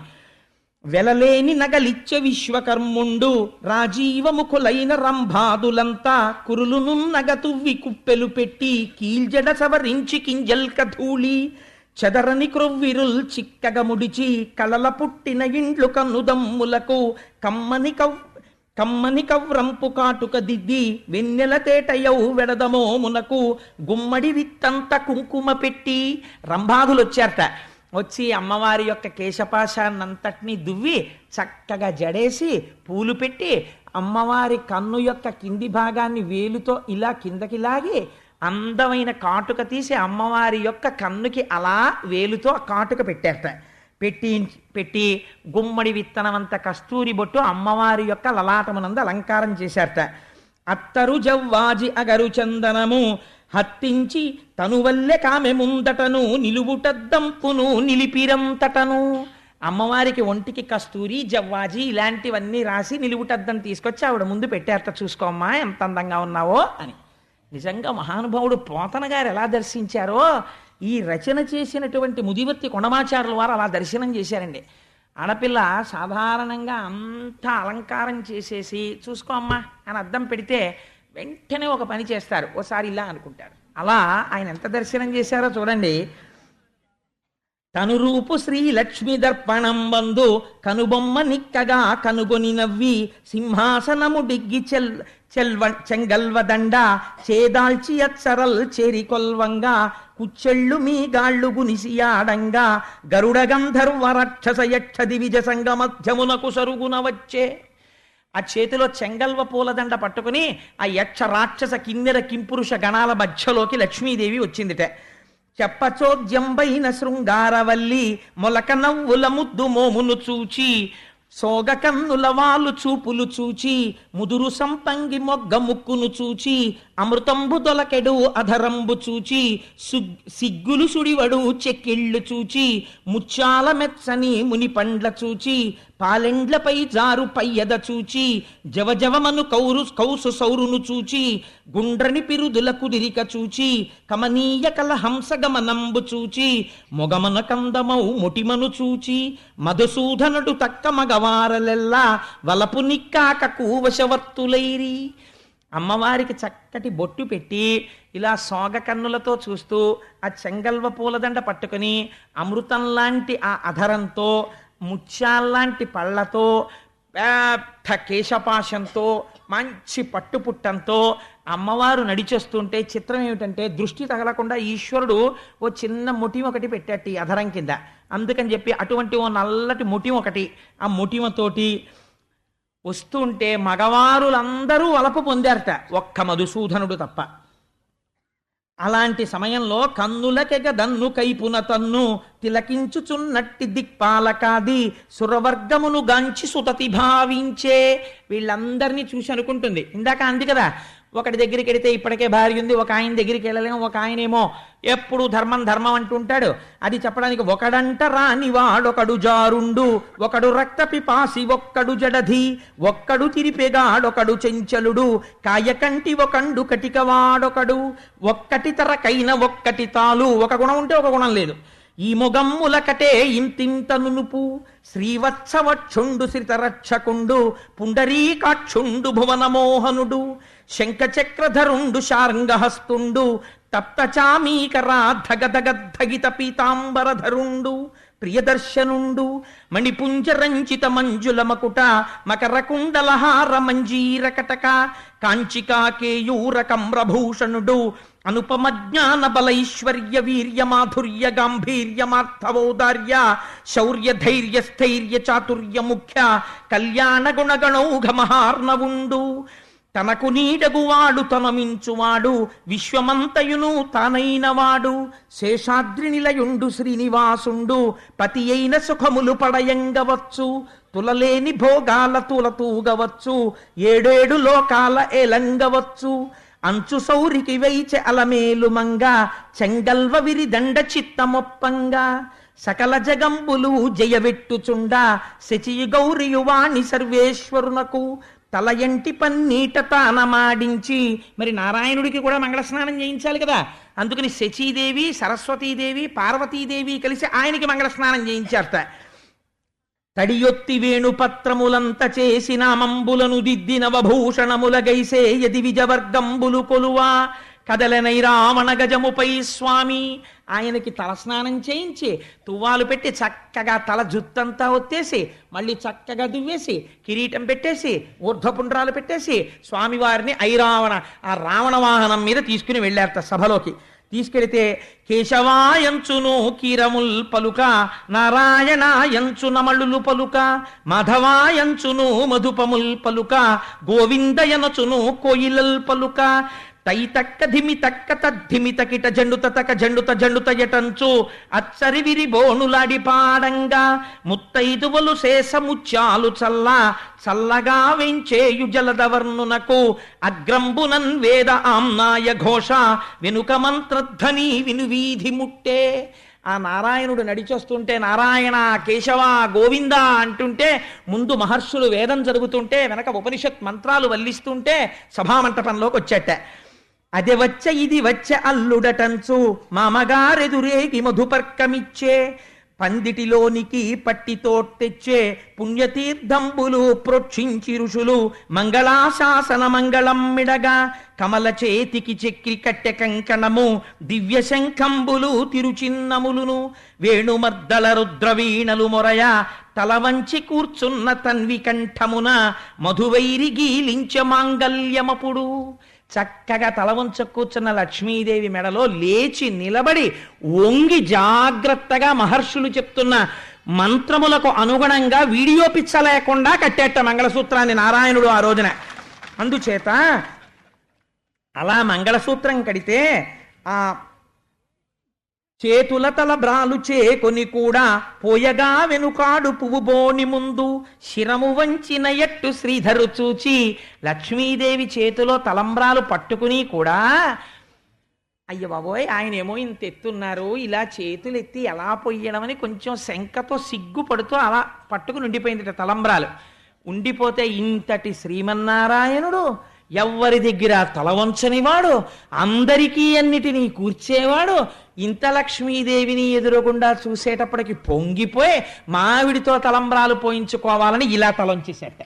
వెలలేని నగలిచ్చ విశ్వకర్ముండు, రాజీవముఖులైన రంభాదులంతా, కురులును నగతువ్వి కుప్పెలు పెట్టి, కీల్జడ సవరించి కింజల్క ధూళి, చెదరని క్రొవ్విరుల్ చిక్కగ ముడిచి, కళల పుట్టిన ఇండ్లు కన్నుదమ్ములకు, కమ్మని కవ్రంపు కాటుక దిద్ది, వెన్నెల తేటయౌ వెడదమోమునకు, గుమ్మడి విత్తంత కుంకుమ పెట్టి. రంభాదులు వచ్చారట. వచ్చి అమ్మవారి యొక్క కేశపాశాన్నంతటినీ దువ్వి చక్కగా జడేసి పూలు పెట్టి, అమ్మవారి కన్ను యొక్క కింది భాగాన్ని వేలుతో ఇలా కిందకి లాగి అందమైన కాటుక తీసి అమ్మవారి యొక్క కన్నుకి అలా వేలుతో కాటుక పెట్టారట. పెట్టి గుమ్మడి విత్తనమంత కస్తూరి బొట్టు అమ్మవారి యొక్క లలాటమునందు అలంకారం చేశారట. అత్తరు జవ్వాజి అగరు చందనము, హత్తించి తనువల్లె కామె ముందటను, నిలువుటద్దంపును నిలిపిరంతటను. అమ్మవారికి ఒంటికి కస్తూరి జవ్వాజి ఇలాంటివన్నీ రాసి నిలువుటద్దం తీసుకొచ్చి ఆవిడ ముందు పెట్టారట. చూసుకోమ్మా ఎంత అందంగా ఉన్నావో అని. నిజంగా మహానుభావుడు పోతన గారు ఎలా దర్శించారో ఈ రచన చేసినటువంటి ముదివర్తి కొండమాచారుల వారు అలా దర్శనం చేశారండి. ఆడపిల్ల సాధారణంగా అంత అలంకారం చేసేసి చూసుకో అమ్మా అని అద్దం పెడితే వెంటనే ఒక పని చేస్తారు, ఓసారి ఇలా అనుకుంటారు. అలా ఆయన ఎంత దర్శనం చేశారో చూడండి. తనురూపు శ్రీ లక్ష్మి దర్పణం బంధు, కనుబొమ్మ నిక్కగా కనుగొని నవ్వి, సింహాసనము డిగ్గి చెంగల్వదండ, చేదాల్చి అచ్చరల్ చేరి కొల్వంగా, కుచ్చెళ్ళు మీ గాళ్ళు గునిసియాడంగా, గరుడ గంధర్వ రక్షస యక్ష దివిజ సంగ మధ్యమునకు సరుగున వచ్చే. ఆ చేతిలో చెంగల్వ పూలదండ పట్టుకుని ఆ యక్ష రాక్షస కిన్నెర కింపురుష గణాల మధ్యలోకి లక్ష్మీదేవి వచ్చిందిట. చెప్పచోద్యంబైన శృంగారవల్లి, మొలక నవ్వుల ముద్దు మోమును చూచి, సోగ కన్నుల వాళ్ళు చూపులు చూచి, ముదురు సంపంగి మొగ్గ ముక్కును చూచి, అమృతంబు దొలకెడు అధరంబు చూచి, సిగ్గులు సుడివడు చెక్కిళ్ళు చూచి, ముచ్చాల మెచ్చని ముని పండ్ల చూచి, పాలెండ్లపై జారు పయ్యద చూచి, జవజవమను కౌసు సౌరును చూచి, గుండ్రని పిరుదుల కుదిరిక చూచి, కమనీయ కల హంసగమనంబు చూచి, మొగమన కందమౌ ముటిమను చూచి, మధుసూదనుడు తక్క మగవారలెల్లా, వలపు నిక్కాక కూవశవర్తులైరి. అమ్మవారికి చక్కటి బొట్టు పెట్టి ఇలా సోగ కన్నులతో చూస్తూ ఆ చెంగల్వ పూలదండ పట్టుకుని అమృతం లాంటి ఆ అధరంతో, ముత్యాల్లాంటి పళ్ళతో, పెద్ద కేశపాశంతో, మంచి పట్టుపుట్టంతో అమ్మవారు నడిచేస్తుంటే చిత్రం ఏమిటంటే దృష్టి తగలకుండా ఈశ్వరుడు ఓ చిన్న ముఠిమ ఒకటి పెట్టాడు ఈ అధరం కింద. అందుకని చెప్పి అటువంటి ఓ నల్లటి ముఠిమ ఒకటి, ఆ ముఠిమతోటి వస్తుంటే మగవారులందరూ వలపు పొందారట, ఒక్క మధుసూదనుడు తప్ప. అలాంటి సమయంలో కన్నులకెగ దన్ను కైపున తన్ను, తిలకించుచున్నట్టి దిక్పాలకాది, సురవర్గమును గాంచి సుతతి భావించే. వీళ్ళందరినీ చూసి అనుకుంటుంది, ఇందాక అంది కదా ఒకటి దగ్గరికి వెడితే ఇప్పటికే భార్య ఉంది, ఒక ఆయన దగ్గరికి వెళ్ళలేము, ఒక ఆయనేమో ఎప్పుడు ధర్మం ధర్మం అంటుంటాడు. అది చెప్పడానికి ఒకడంట రాని వాడొకడు జారుండు, ఒకడు రక్త పిపాసి ఒక్కడు జడధి, ఒక్కడు తిరిపెగాడొకడు చెంచలుడు, కాయకంటి ఒకండు కటిక వాడొకడు, ఒక్కటి తరకైన ఒక్కటి తాలు. ఒక గుణం ఉంటే ఒక గుణం లేదు. ఈ మొగమ్ములకటే ఇంతింత నునుపు శ్రీవత్సవక్షుండు శ్రితరక్షకుండు పుండరీకాక్షుండు భువనమోహనుడు శంఖచక్రధరుండు శార్ంగహస్తుండు తప్తచామీకరాధగధగద్ధగిత పీతాంబరధరుండు ప్రియదర్శనుండు మణిపుంజరంచిత మంజుల మకుట మకరకుండలహార మంజీరకటక కాంచికాకేయూర కమ్రభూషణుడు అనుపమ జ్ఞాన బలైశ్వర్య వీర్య మాధుర్య గాంభీర్యమార్థవౌదార్య శౌర్య ధైర్య స్థైర్య చాతుర్య ముఖ్య కళ్యాణ గుణగణౌఘ మహార్ణవుండు తనకు నీడగువాడు తనమించువాడు విశ్వమంతయును తానైనవాడు శేషాద్రి నిలయుండు శ్రీనివాసుండు పతి అయిన సుఖములు పడయంగవచ్చు తులలేని భోగాల తులతూగవచ్చు ఏడేడు లోకాల ఏలంగవచ్చు అంచు సౌరికి వైచె అలమేలు మంగ చెంగల్వ విరిదండ చిత్తమొప్పంగా సకల జగంబులు జయవెట్టుచుండ శచియు గౌరియువాణి సర్వేశ్వరునకు తల ఎంటి పన్నీట తానమాడించి మరి నారాయణుడికి కూడా మంగళస్నానం చేయించాలి కదా. అందుకని శచీదేవి సరస్వతీదేవి పార్వతీదేవి కలిసి ఆయనకి మంగళస్నానం చేయించారట. తడియొత్తి వేణుపత్రములంత చేసి నామంబులను దిద్ది నవభూషణముల గైసే యది విజవర్గంబులు కొలువా కదలనై రావణ గజముపై స్వామి ఆయనకి తలస్నానం చేయించి తువ్వాలు పెట్టి చక్కగా తల జుత్తంతా ఒత్తేసి మళ్ళీ చక్కగా దువ్వేసి కిరీటం పెట్టేసి ఊర్ధ్వపుండ్రాలు పెట్టేసి స్వామివారిని ఐరావణ ఆ రావణ వాహనం మీద తీసుకుని వెళ్ళారట సభలోకి. తీసుకెళితే కేశవాయంచును కీరముల్ పలుక నారాయణాయంచు నమళులు పలుక మాధవాయంచును మధుపముల్ పలుక గోవిందయనచును కోయిలల్ పలుక తై తక్క ధిమి తక్క తద్ధిమి తకిట జండుత తక జండుత జండుత యటంచు అచ్చరి విరి బోణులాడి పాడంగా ముత్తైదువలు శేషముత్యాలు చల్ల చల్లగా వెంచేయు జలదవర్ణునకు అగ్రంబునన్ వేద ఆమ్నాయ ఘోష వెనుక మంత్రధ్వని వినువీధి ముట్టే. ఆ నారాయణుడు నడిచొస్తుంటే నారాయణ కేశవ గోవింద అంటుంటే ముందు మహర్షులు వేదం జరుగుతుంటే వెనక ఉపనిషత్ మంత్రాలు వల్లిస్తుంటే సభామంటపంలోకి వచ్చేట. అదే వచ్చ ఇది వచ్చ అల్లుడటంచు మామగారెదురేగి మధుపర్కమిచ్చే పందిటిలోనికి పట్టితో తెచ్చే పుణ్యతీర్థంబులు ప్రోక్షించి ఋషులు మంగళాశాసన మంగళం మిడగా కమల చేతికి చక్రి కట్టె కంకణము దివ్య శంఖంబులు తిరుచిన్నములును వేణుమర్దల రుద్రవీణలు మొరయ తలవంచి కూర్చున్న తన్వి కంఠమున మధువైరి గీలించ మాంగల్యమపుడు. చక్కగా తలవంచ కూర్చున్న లక్ష్మీదేవి మెడలో లేచి నిలబడి వంగి జాగ్రత్తగా మహర్షులు చెప్తున్న మంత్రములకు అనుగుణంగా వీడియో పిచ్చ లేకుండా కట్టేట మంగళసూత్రాన్ని నారాయణుడు ఆ రోజున. అందుచేత అలా మంగళసూత్రం కడితే ఆ చేతుల తల బ్రాలు చేకొని కూడా పోయగా వెనుకాడు పువ్వు బోని ముందు శిరము వంచిన ఎట్టు శ్రీధరు చూచి లక్ష్మీదేవి చేతిలో తలంబ్రాలు పట్టుకుని కూడా అయ్య బాబోయ్ ఆయన ఏమో ఇంత ఎత్తున్నారు ఇలా చేతులు ఎత్తి ఎలా పొయ్యడమని కొంచెం శంకతో సిగ్గుపడుతూ అలా పట్టుకుని ఉండిపోయింది తలంబ్రాలు. ఉండిపోతే ఇంతటి శ్రీమన్నారాయణుడు ఎవ్వరి దగ్గర తల వంచనివాడు అందరికీ అన్నిటినీ కూర్చేవాడు ఇంత లక్ష్మీదేవిని ఎదురకుండా చూసేటప్పటికి పొంగిపోయి మావిడితో తలంబ్రాలు పోయించుకోవాలని ఇలా తలంచేసేట.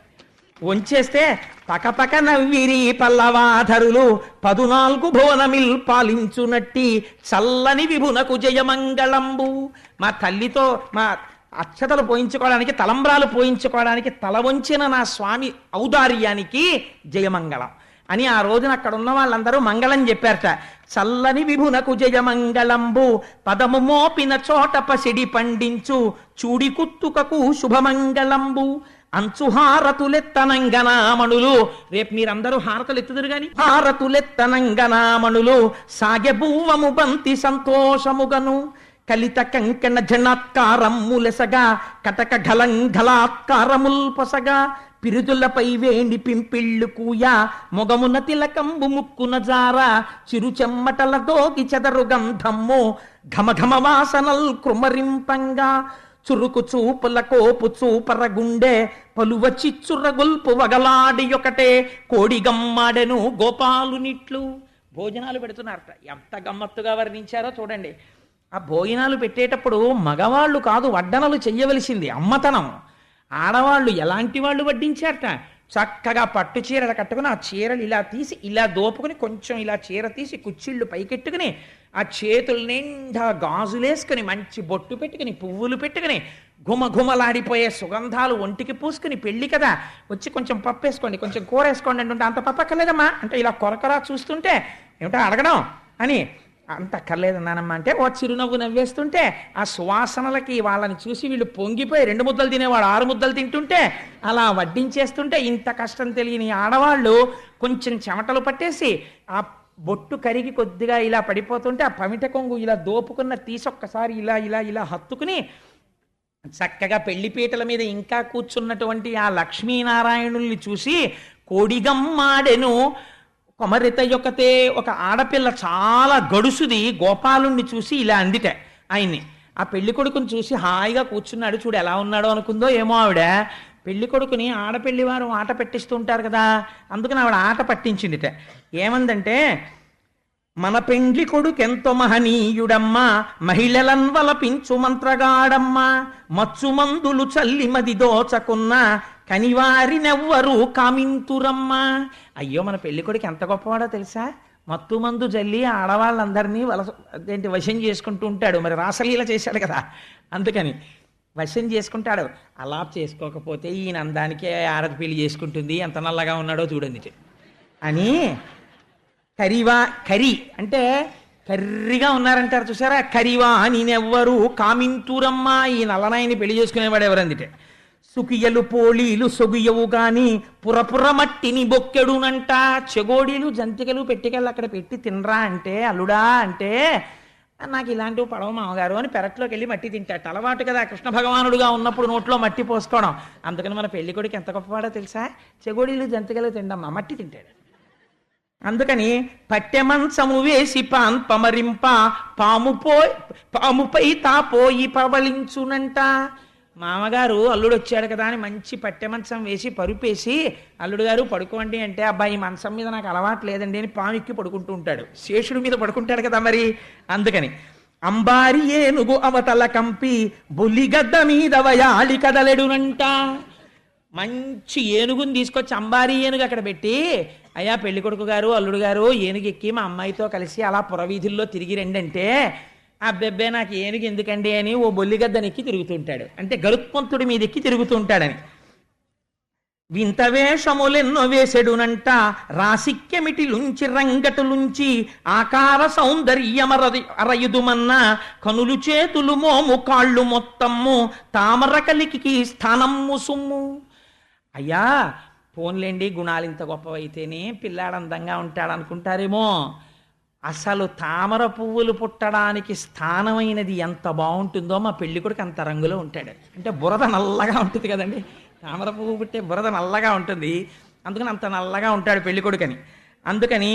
వంచేస్తే పకపక నవ్విరి పల్లవాధరులు 14 భువనమిల్ పాలించునట్టి చల్లని విభునకు జయమంగళంబు. మా తల్లితో మా అక్షతలు పోయించుకోవడానికి తలంబ్రాలు పోయించుకోవడానికి తల వంచిన నా స్వామి ఔదార్యానికి జయమంగళం అని ఆ రోజున అక్కడ ఉన్న వాళ్ళందరూ మంగళం చెప్పారట. చల్లని విభునకు జయమంగళంబు పదము మోపిన చోట పసిడి పండించు చూడి కుత్తుకకు శుభమంగళంబు అంచుహారతులెత్తనంగనామణులు. రేపు మీరందరూ హారతులు ఎత్తుదురు గాని హారతులెత్తనంగనామణులు సాగె బువ్వము బంతి సంతోషముగను కలిత కంకణ జనాత్కారములెసగా కటక ఘలంఘలాత్కారముల్ పొసగా పిరుదులపై వేణి పింపిళ్ళు కూయ మొగమున తిలకంబు ముక్కున జార చిరు చెమ్మటల దోగి చెదరు గంధమ్ము ఘమఘమ వాసనల్ కృమరింపంగా చురుకు చూపుల కోపు చూపర గుండె పలువ చిచ్చుర గొల్పు వగలాడి ఒకటే కోడిగమ్మాడెను గోపాలునిట్లు. భోజనాలు పెడుతున్నారట. ఎంత గమ్మత్తుగా వర్ణించారో చూడండి. ఆ భోజనాలు పెట్టేటప్పుడు మగవాళ్ళు కాదు వడ్డనలు చెయ్యవలసింది, అమ్మతనం. ఆడవాళ్ళు ఎలాంటి వాళ్ళు వడ్డించారట, చక్కగా పట్టు చీరలు కట్టుకుని ఆ చీరలు ఇలా తీసి ఇలా దోపుకుని కొంచెం ఇలా చీర తీసి కుచ్చిళ్ళు పైకెట్టుకుని ఆ చేతుల నిండా గాజులేసుకుని మంచి బొట్టు పెట్టుకుని పువ్వులు పెట్టుకుని ఘుమఘుమలాడిపోయే సుగంధాలు ఒంటికి పూసుకుని, పెళ్ళి కదా వచ్చి కొంచెం పప్పు వేసుకోండి కొంచెం కూర వేసుకోండి అంటుంటే, అంత పప్పు అక్కర్లేదమ్మా అంటే ఇలా కొరకరా చూస్తుంటే ఏమిటో అడగడం అని, అంత అక్కర్లేదన్నానమ్మా అంటే ఓ చిరునవ్వు నవ్వేస్తుంటే, ఆ సువాసనలకి వాళ్ళని చూసి వీళ్ళు పొంగిపోయి 2 ముద్దలు తినేవాడు 6 ముద్దలు తింటుంటే, అలా వడ్డించేస్తుంటే ఇంత కష్టం తెలియని ఆడవాళ్ళు కొంచెం చెమటలు పట్టేసి ఆ బొట్టు కరిగి కొద్దిగా ఇలా పడిపోతుంటే ఆ పమిట కొంగు ఇలా దోపుకున్న తీసొక్కసారి ఇలా ఇలా ఇలా హత్తుకుని చక్కగా పెళ్లిపీటల మీద ఇంకా కూర్చున్నటువంటి ఆ లక్ష్మీనారాయణుల్ని చూసి కోడిగమ్మాడెను కొమరిత యొక్కతే, ఒక ఆడపిల్ల చాలా గడుసుది గోపాలుణ్ణి చూసి ఇలా అందిట ఆయన్ని. ఆ పెళ్లి కొడుకుని చూసి హాయిగా కూర్చున్నాడు, చూడు ఎలా ఉన్నాడో అనుకుందో ఏమో ఆవిడ. పెళ్లి కొడుకుని ఆడపెళ్లి వారు ఆట పెట్టిస్తూ ఉంటారు కదా, అందుకని ఆవిడ ఆట పట్టించిందిట. ఏమందంటే, మన పెండ్లి కొడుకెంతో మహనీయుడమ్మా, మహిళలన్ వలపించు మంత్రగాడమ్మా, మచ్చుమందులు చల్లి మది దోచకున్న కనివారినెవ్వరు కామింతురమ్మా. అయ్యో మన పెళ్లి కొడుకు ఎంత గొప్పవాడో తెలుసా, మత్తు మందు జల్లి ఆడవాళ్ళందరినీ అదేంటి వశం చేసుకుంటూ ఉంటాడు. మరి రాసలీల చేశాడు కదా, అందుకని వశం చేసుకుంటాడు. అలా చేసుకోకపోతే ఈయన అందానికే ఆడది పెళ్లి చేసుకుంటుంది, ఎంత నల్లగా ఉన్నాడో చూడండి అని. కరి అంటే కర్రిగా ఉన్నారంటారు చూసారా, కరివా నేనెవ్వరు కామింతురమ్మా, ఈ నల్లనాయని పెళ్లి చేసుకునేవాడు ఎవరందిటే. సుకియలు పోలీలు సొగుయవు గాని పురపుర మట్టిని బొక్కెడునంట, చెగోడీలు జంతికలు పెట్టికెళ్ళి అక్కడ పెట్టి తినరా అంటే, అల్లుడా అంటే నాకు ఇలాంటివి పడవ మామగారు అని పెరట్లోకి వెళ్ళి మట్టి తింటాడు. అలవాటు కదా కృష్ణ భగవానుడుగా ఉన్నప్పుడు నోట్లో మట్టి పోసుకోవడం. అందుకని మన పెళ్లి కొడుకు ఎంత గొప్పవాడో తెలుసా, చెగోడీలు జంతికలు తిండమ్మా మట్టి తింటాడు. అందుకని పట్టె మంచము వేసి పమరింప పాముపై తాపోయి పవలించునంట. మామగారు అల్లుడు వచ్చాడు కదా అని మంచి పట్టె మంచం వేసి పరుపేసి, అల్లుడు గారు పడుకోండి అంటే, అబ్బాయి ఈ మంచం మీద నాకు అలవాటు లేదండి అని పామిక్కి పడుకుంటూ ఉంటాడు. శేషుడి మీద పడుకుంటాడు కదా మరి. అందుకని అంబారి ఏనుగు అవతల కంపి బొల్లిగద్ద మీద వయాళి కదలెడునంట. మంచి ఏనుగుని తీసుకొచ్చి అంబారీ ఏనుగు అక్కడ పెట్టి, అయ్యా పెళ్లి కొడుకు గారు అల్లుడు గారు ఏనుగు ఎక్కి మా అమ్మాయితో కలిసి అలా పురవీధుల్లో తిరిగి రండి అంటే, అబ్బెబ్బే నాకు ఏనుగు ఎందుకండి అని ఓ బొల్లిగద్దనెక్కి తిరుగుతుంటాడు. అంటే గరుత్మంతుడి మీద ఎక్కి తిరుగుతుంటాడని. వింత వేషములెన్నో వేసెడునంట, రాసిక్యమిటిలుంచి రంగటులుంచి ఆకార సౌందర్యమరయుదుమన్న, కనులు చేతులు మోము కాళ్ళు మొత్తము తామర కలికి స్థానమ్ము సుమ్ము. అయ్యా పోన్లేండి గుణాలు ఇంత గొప్పవైతేనే పిల్లాడు అందంగా ఉంటాడు అనుకుంటారేమో, అసలు తామర పువ్వులు పుట్టడానికి స్థానమైనది ఎంత బాగుంటుందో మా పెళ్లి కొడుకు అంత రంగులో ఉంటాడు. అంటే బురద నల్లగా ఉంటుంది కదండి, తామర పువ్వు పుట్టే బురద నల్లగా ఉంటుంది, అందుకని అంత నల్లగా ఉంటాడు పెళ్లి కొడుకని. అందుకని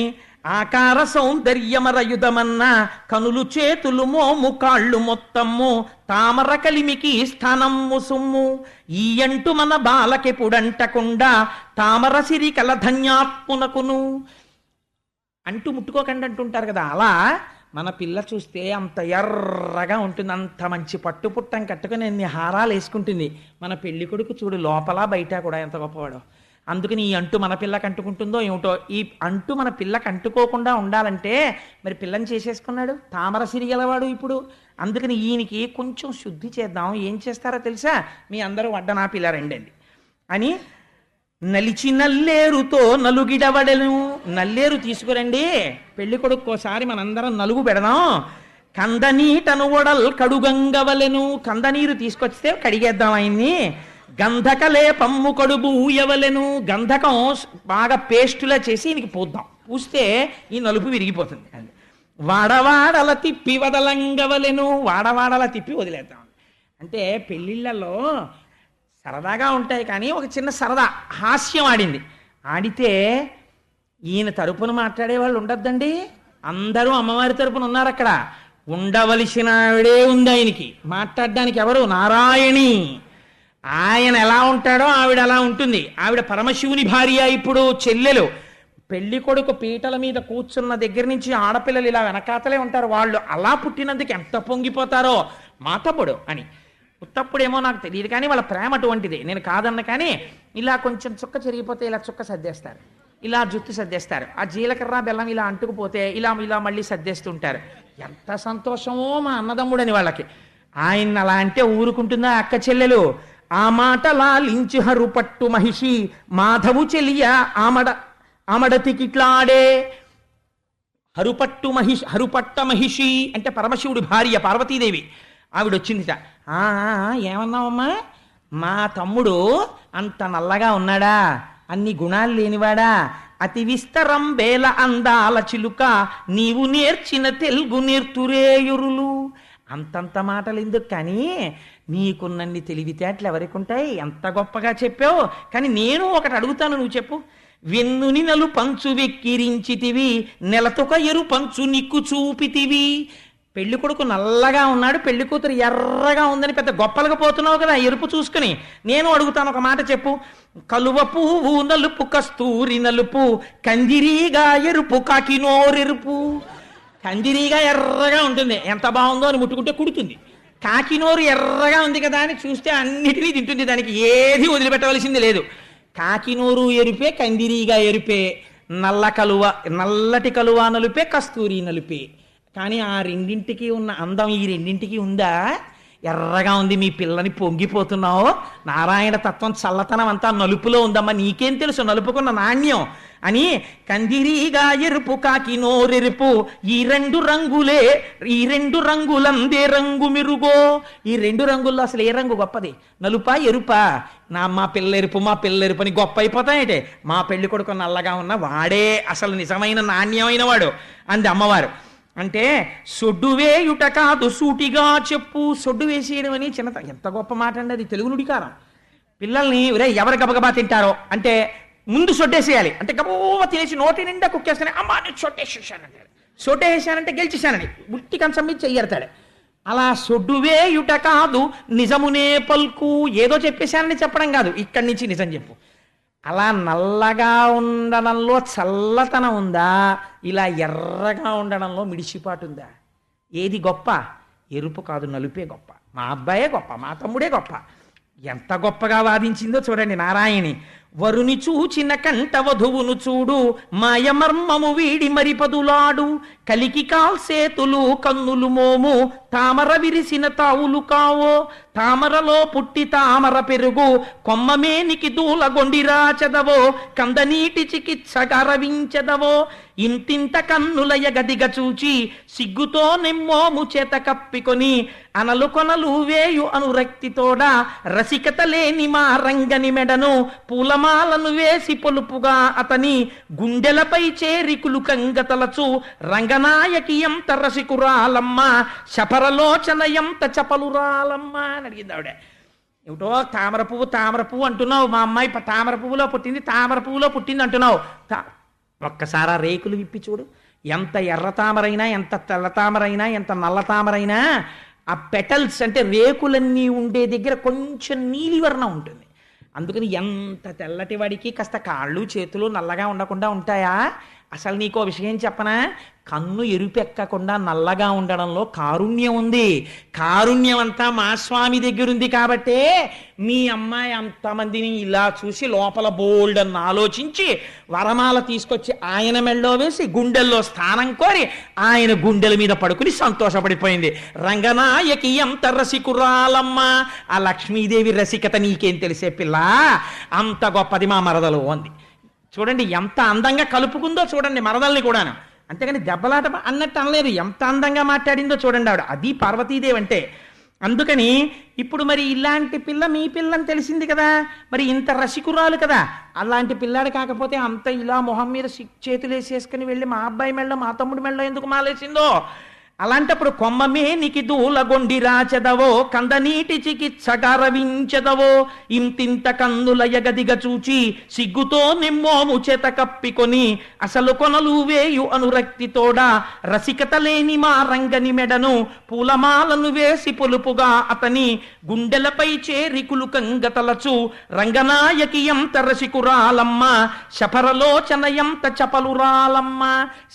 ఆకార సౌందర్యమరయుధమన్న, కనులు చేతులు మోము కాళ్ళు మొత్తము తామర కలిమికి స్థానమ్ము సుమ్ము, ఈ అంటూ మన బాలకెపుడంటకుండా తామర సిరి కల ధన్యాత్మునకును. అంటూ ముట్టుకోకండి అంటుంటారు కదా, అలా మన పిల్ల చూస్తే అంత ఎర్రగా ఉంటుంది, అంత మంచి పట్టు పుట్టం కట్టుకుని ఎన్ని హారాలు వేసుకుంటుంది. మన పెళ్లి కొడుకు చూడు లోపల బయట కూడా ఎంత గొప్పవాడో. అందుకని ఈ అంటు మన పిల్లకి అంటుకుంటుందో ఏమిటో. ఈ అంటు మన పిల్లకి అంటుకోకుండా ఉండాలంటే మరి పిల్లని చేసేసుకున్నాడు, తామర సిరిగలవాడు ఇప్పుడు. అందుకని ఈయనకి కొంచెం శుద్ధి చేద్దాం, ఏం చేస్తారో తెలుసా, మీ అందరూ వడ్డనా పిల్ల రండండి అని నలిచి నల్లేరుతో నలుగిడవడను. నల్లేరు తీసుకురండి, పెళ్లి కొడుకోసారి మనందరం నలుగు పెడదాం. కందనీటను ఒడల్ కడుగంగవలెను. కందనీరు తీసుకొస్తే కడిగేద్దాం ఆయన్ని. గంధకలే పమ్ము కడుబు ఊయవలెను. గంధకం బాగా పేస్టులా చేసి ఈయనకి పూద్దాం, పూస్తే ఈ నలుపు విరిగిపోతుంది. వాడవాడల తిప్పి వదలంగవలెను. వాడవాడల తిప్పి వదిలేద్దాం. అంటే పెళ్ళిళ్ళలో సరదాగా ఉంటాయి కానీ ఒక చిన్న సరదా హాస్యం ఆడింది. ఆడితే ఈయన తరపున మాట్లాడే వాళ్ళు ఉండద్దండి, అందరూ అమ్మవారి తరపున ఉన్నారు అక్కడ. ఉండవలసిన ఆవిడే ఉంది ఆయనకి మాట్లాడడానికి. ఎవరు? నారాయణి. ఆయన ఎలా ఉంటాడో ఆవిడ అలా ఉంటుంది. ఆవిడ పరమశివుని భార్య, ఇప్పుడు చెల్లెలు. పెళ్లి కొడుకు పీటల మీద కూర్చున్న దగ్గర నుంచి ఆడపిల్లలు ఇలా వెనకాతలే ఉంటారు. వాళ్ళు అలా పుట్టినందుకు ఎంత పొంగిపోతారో మా తమ్ముడు అని. ఉత్తప్పుడేమో నాకు తెలియదు, కానీ వాళ్ళ ప్రేమ అటువంటిది, నేను కాదన్న. కానీ ఇలా కొంచెం చుక్క చెరిగిపోతే ఇలా చుక్క సర్దేస్తారు, ఇలా జుట్టు సర్దేస్తారు, ఆ జీలకర్ర బెల్లం ఇలా అంటుకుపోతే ఇలా ఇలా మళ్ళీ సర్దేస్తుంటారు. ఎంత సంతోషమో మా అన్నదమ్ముడని వాళ్ళకి. ఆయన అలా అంటే ఊరుకుంటుందా అక్క చెల్లెలు? ఆ మాట లాలించి హరుపట్టు మహిషి మాధవు చెలియ ఆమడతికిట్లాడే. హరుపట్ట మహిషి అంటే పరమశివుడి భార్య పార్వతీదేవి. ఆవిడొచ్చిందిట. ఏమన్నావమ్మా? మా తమ్ముడు అంత నల్లగా ఉన్నాడా, అన్ని గుణాలు లేనివాడా, అతి విస్తరం బేల అందాల చిలుక, నీవు నేర్చిన తెలుగు నేర్తురేయురులు. అంతంత మాటలు ఎందుకు కానీ, నీకున్నన్ని తెలివితేటలు ఎవరికి ఉంటాయి? ఎంత గొప్పగా చెప్పావు. కానీ నేను ఒకటి అడుగుతాను, నువ్వు చెప్పు. వెన్నుని నలు పంచు వెక్కిరించితివి, నెలతొక ఎరు పంచు నిక్కు చూపితివి. పెళ్లి కొడుకు నల్లగా ఉన్నాడు, పెళ్లి కూతురు ఎర్రగా ఉందని పెద్ద గొప్పలుగా పోతున్నావు కదా ఎరుపు చూసుకుని. నేను అడుగుతాను, ఒక మాట చెప్పు. కలువ పువ్వు నలుపు, కస్తూరి నలుపు, కందిరీగా ఎరుపు, కాకినోరెరుపు. కందిరీగా ఎర్రగా ఉంటుంది, ఎంత బాగుందో అని ముట్టుకుంటే కుడుతుంది. కాకినోరు ఎర్రగా ఉంది కదా అని చూస్తే అన్నిటినీ తింటుంది, దానికి ఏది వదిలిపెట్టవలసింది లేదు. కాకినోరు ఎరుపే, కందిరీగా ఎరుపే, నల్లటి కలువ నలుపే, కస్తూరి నలుపే. కానీ ఆ రెండింటికి ఉన్న అందం ఈ రెండింటికి ఉందా? ఎర్రగా ఉంది, మీ పిల్లని పొంగిపోతున్నావు. నారాయణ తత్వం చల్లతనం అంతా నలుపులో ఉందమ్మా, నీకేం తెలుసు నలుపుకున్న నాణ్యం అని. కందిరీగా ఎరుపు, కాకినోరెరుపు, ఈ రెండు రంగులందే రంగు మెరుగో. ఈ రెండు రంగుల్లో అసలు ఏ రంగు గొప్పది? నలుపా ఎరుపా? మా పిల్ల ఎరుపు అని గొప్ప అయిపోతాయంటే, మా పెళ్లి కొడుకు నల్లగా ఉన్న వాడే అసలు నిజమైన నాణ్యమైన వాడు అంది అమ్మవారు. అంటే సొడ్డు వేయుట కాదు సూటిగా చెప్పు. సొడ్డు వేసేయడం అని చిన్నత, ఎంత గొప్ప మాట అండి అది, తెలుగు నుడికారం. పిల్లల్ని ఎవరు గబగబా తింటారో అంటే ముందు సొడ్డేసేయాలి, అంటే గబగబా తినేసి నోటి నిండా కుక్కేస్తానే, అమ్మా నేను సొట్టేసేసానంటాడు. సొట్టేసానంటే గెలిచేశానని బుట్టి కంచం మీద చెయ్యడతాడు. అలా సొడ్డు వేయుట కాదు నిజమునే పల్కు, ఏదో చెప్పేశానని చెప్పడం కాదు, ఇక్కడి నుంచి నిజం చెప్పు. అలా నల్లగా ఉండడంలో చల్లతనం ఉందా, ఇలా ఎర్రగా ఉండడంలో మిడిసిపాటు ఉందా? ఏది గొప్ప? ఎరుపు కాదు నలుపే గొప్ప. మా అబ్బాయే గొప్ప, మా తమ్ముడే గొప్ప. ఎంత గొప్పగా వాదించిందో చూడండి నారాయణి. వరుని చూచిన కంట వధువును చూడు, మాయమర్మము వీడి మరిపదులాడు, కలికి కాల్సేతులు కన్నులు మోము, తామర విరిసిన తావులు కావో, తామరలో పుట్టి తామర పెరుగు, కొమ్మమేనికి దూలగొండిరా చెదవో, కందనీటి చికిత్స గరవించెదవో, ఇంతింత కన్నుల ఎగదిగ చూచి సిగ్గుతో నెమ్మోము చేత కప్పికొని, అనలు కొనలు వేయు అనురక్తితోడ, రసికత లేని మా రంగని మెడను పూలమాలను వేసి పొలుపుగా అతని గుండెలపై చేరికులు కంగతలచు, రంగనాయకి ఎంత రసికురాలమ్మ, శపరలోచన ఎంత చపలురాలమ్మ అని అడిగింది ఆవిడ. ఏమిటో తామర పువ్వు అంటున్నావు, మా అమ్మాయి తామర పువ్వులో పుట్టింది, తామర పువ్వులో పుట్టింది అంటున్నావు. ఒక్కసారి ఆ రేకులు విప్పి చూడు, ఎంత ఎర్ర తామరైనా, ఎంత తెల్ల తామరైనా, ఎంత నల్ల తామరైనా, ఆ పెటల్స్ అంటే రేకులన్నీ ఉండే దగ్గర కొంచెం నీలివర్ణం ఉంటుంది. అందుకని ఎంత తెల్లటి వాడికి కాస్త కాళ్ళు చేతులు నల్లగా ఉండకుండా ఉంటాయా? అసలు నీకో విషయం చెప్పనా? కన్ను ఎరుపెక్కకుండా నల్లగా ఉండడంలో కారుణ్యం ఉంది. కారుణ్యం అంతా మా స్వామి దగ్గర ఉంది కాబట్టే మీ అమ్మాయి అంతమందిని ఇలా చూసి లోపల బోల్డ్ అని ఆలోచించి వరమాల తీసుకొచ్చి ఆయన మెళ్ళో వేసి గుండెల్లో స్థానం కోరి ఆయన గుండెల మీద పడుకుని సంతోషపడిపోయింది. రంగనాయకి ఎంత రసికురాలమ్మ, ఆ లక్ష్మీదేవి రసికత నీకేం తెలిసే పిల్ల, అంత గొప్పది మా మరదలు అంది. చూడండి ఎంత అందంగా కలుపుకుందో చూడండి మరదల్ని కూడాను. అంతేగాని దెబ్బలాట అన్నట్టు అనలేదు, ఎంత అందంగా మాట్లాడిందో చూడండి ఆవిడ. అది పార్వతీదేవి అంటే. అందుకని ఇప్పుడు మరి ఇలాంటి పిల్ల మీ పిల్లని తెలిసింది కదా, మరి ఇంత రసికురాలు కదా, అలాంటి పిల్లాడు కాకపోతే అంత ఇలా మొహం మీద చేతులు వేసేసుకుని వెళ్ళి మా అబ్బాయి మెళ్ళో మా తమ్ముడి మెళ్ళో ఎందుకు మాలేసిందో అలాంటప్పుడు కొమ్మమేనికి దూలగొండి రాచెదవో కందనీటి చికిత్సటరవించెదవో ఇంతింత కన్నుల ఎగదిగ చూచి సిగ్గుతో నిమ్మోము చేత కప్పికొని అసలు కొనలు వేయు అనురక్తితోడ రసికత లేని మా రంగని మెడను పూలమాలను వేసి పొలుపుగా అతని గుండెలపై చేరి కులుకంగతలచు రంగనాయకి ఎంత రసికురాలమ్మ శపరలోచన ఎంత చపలురాలమ్మ.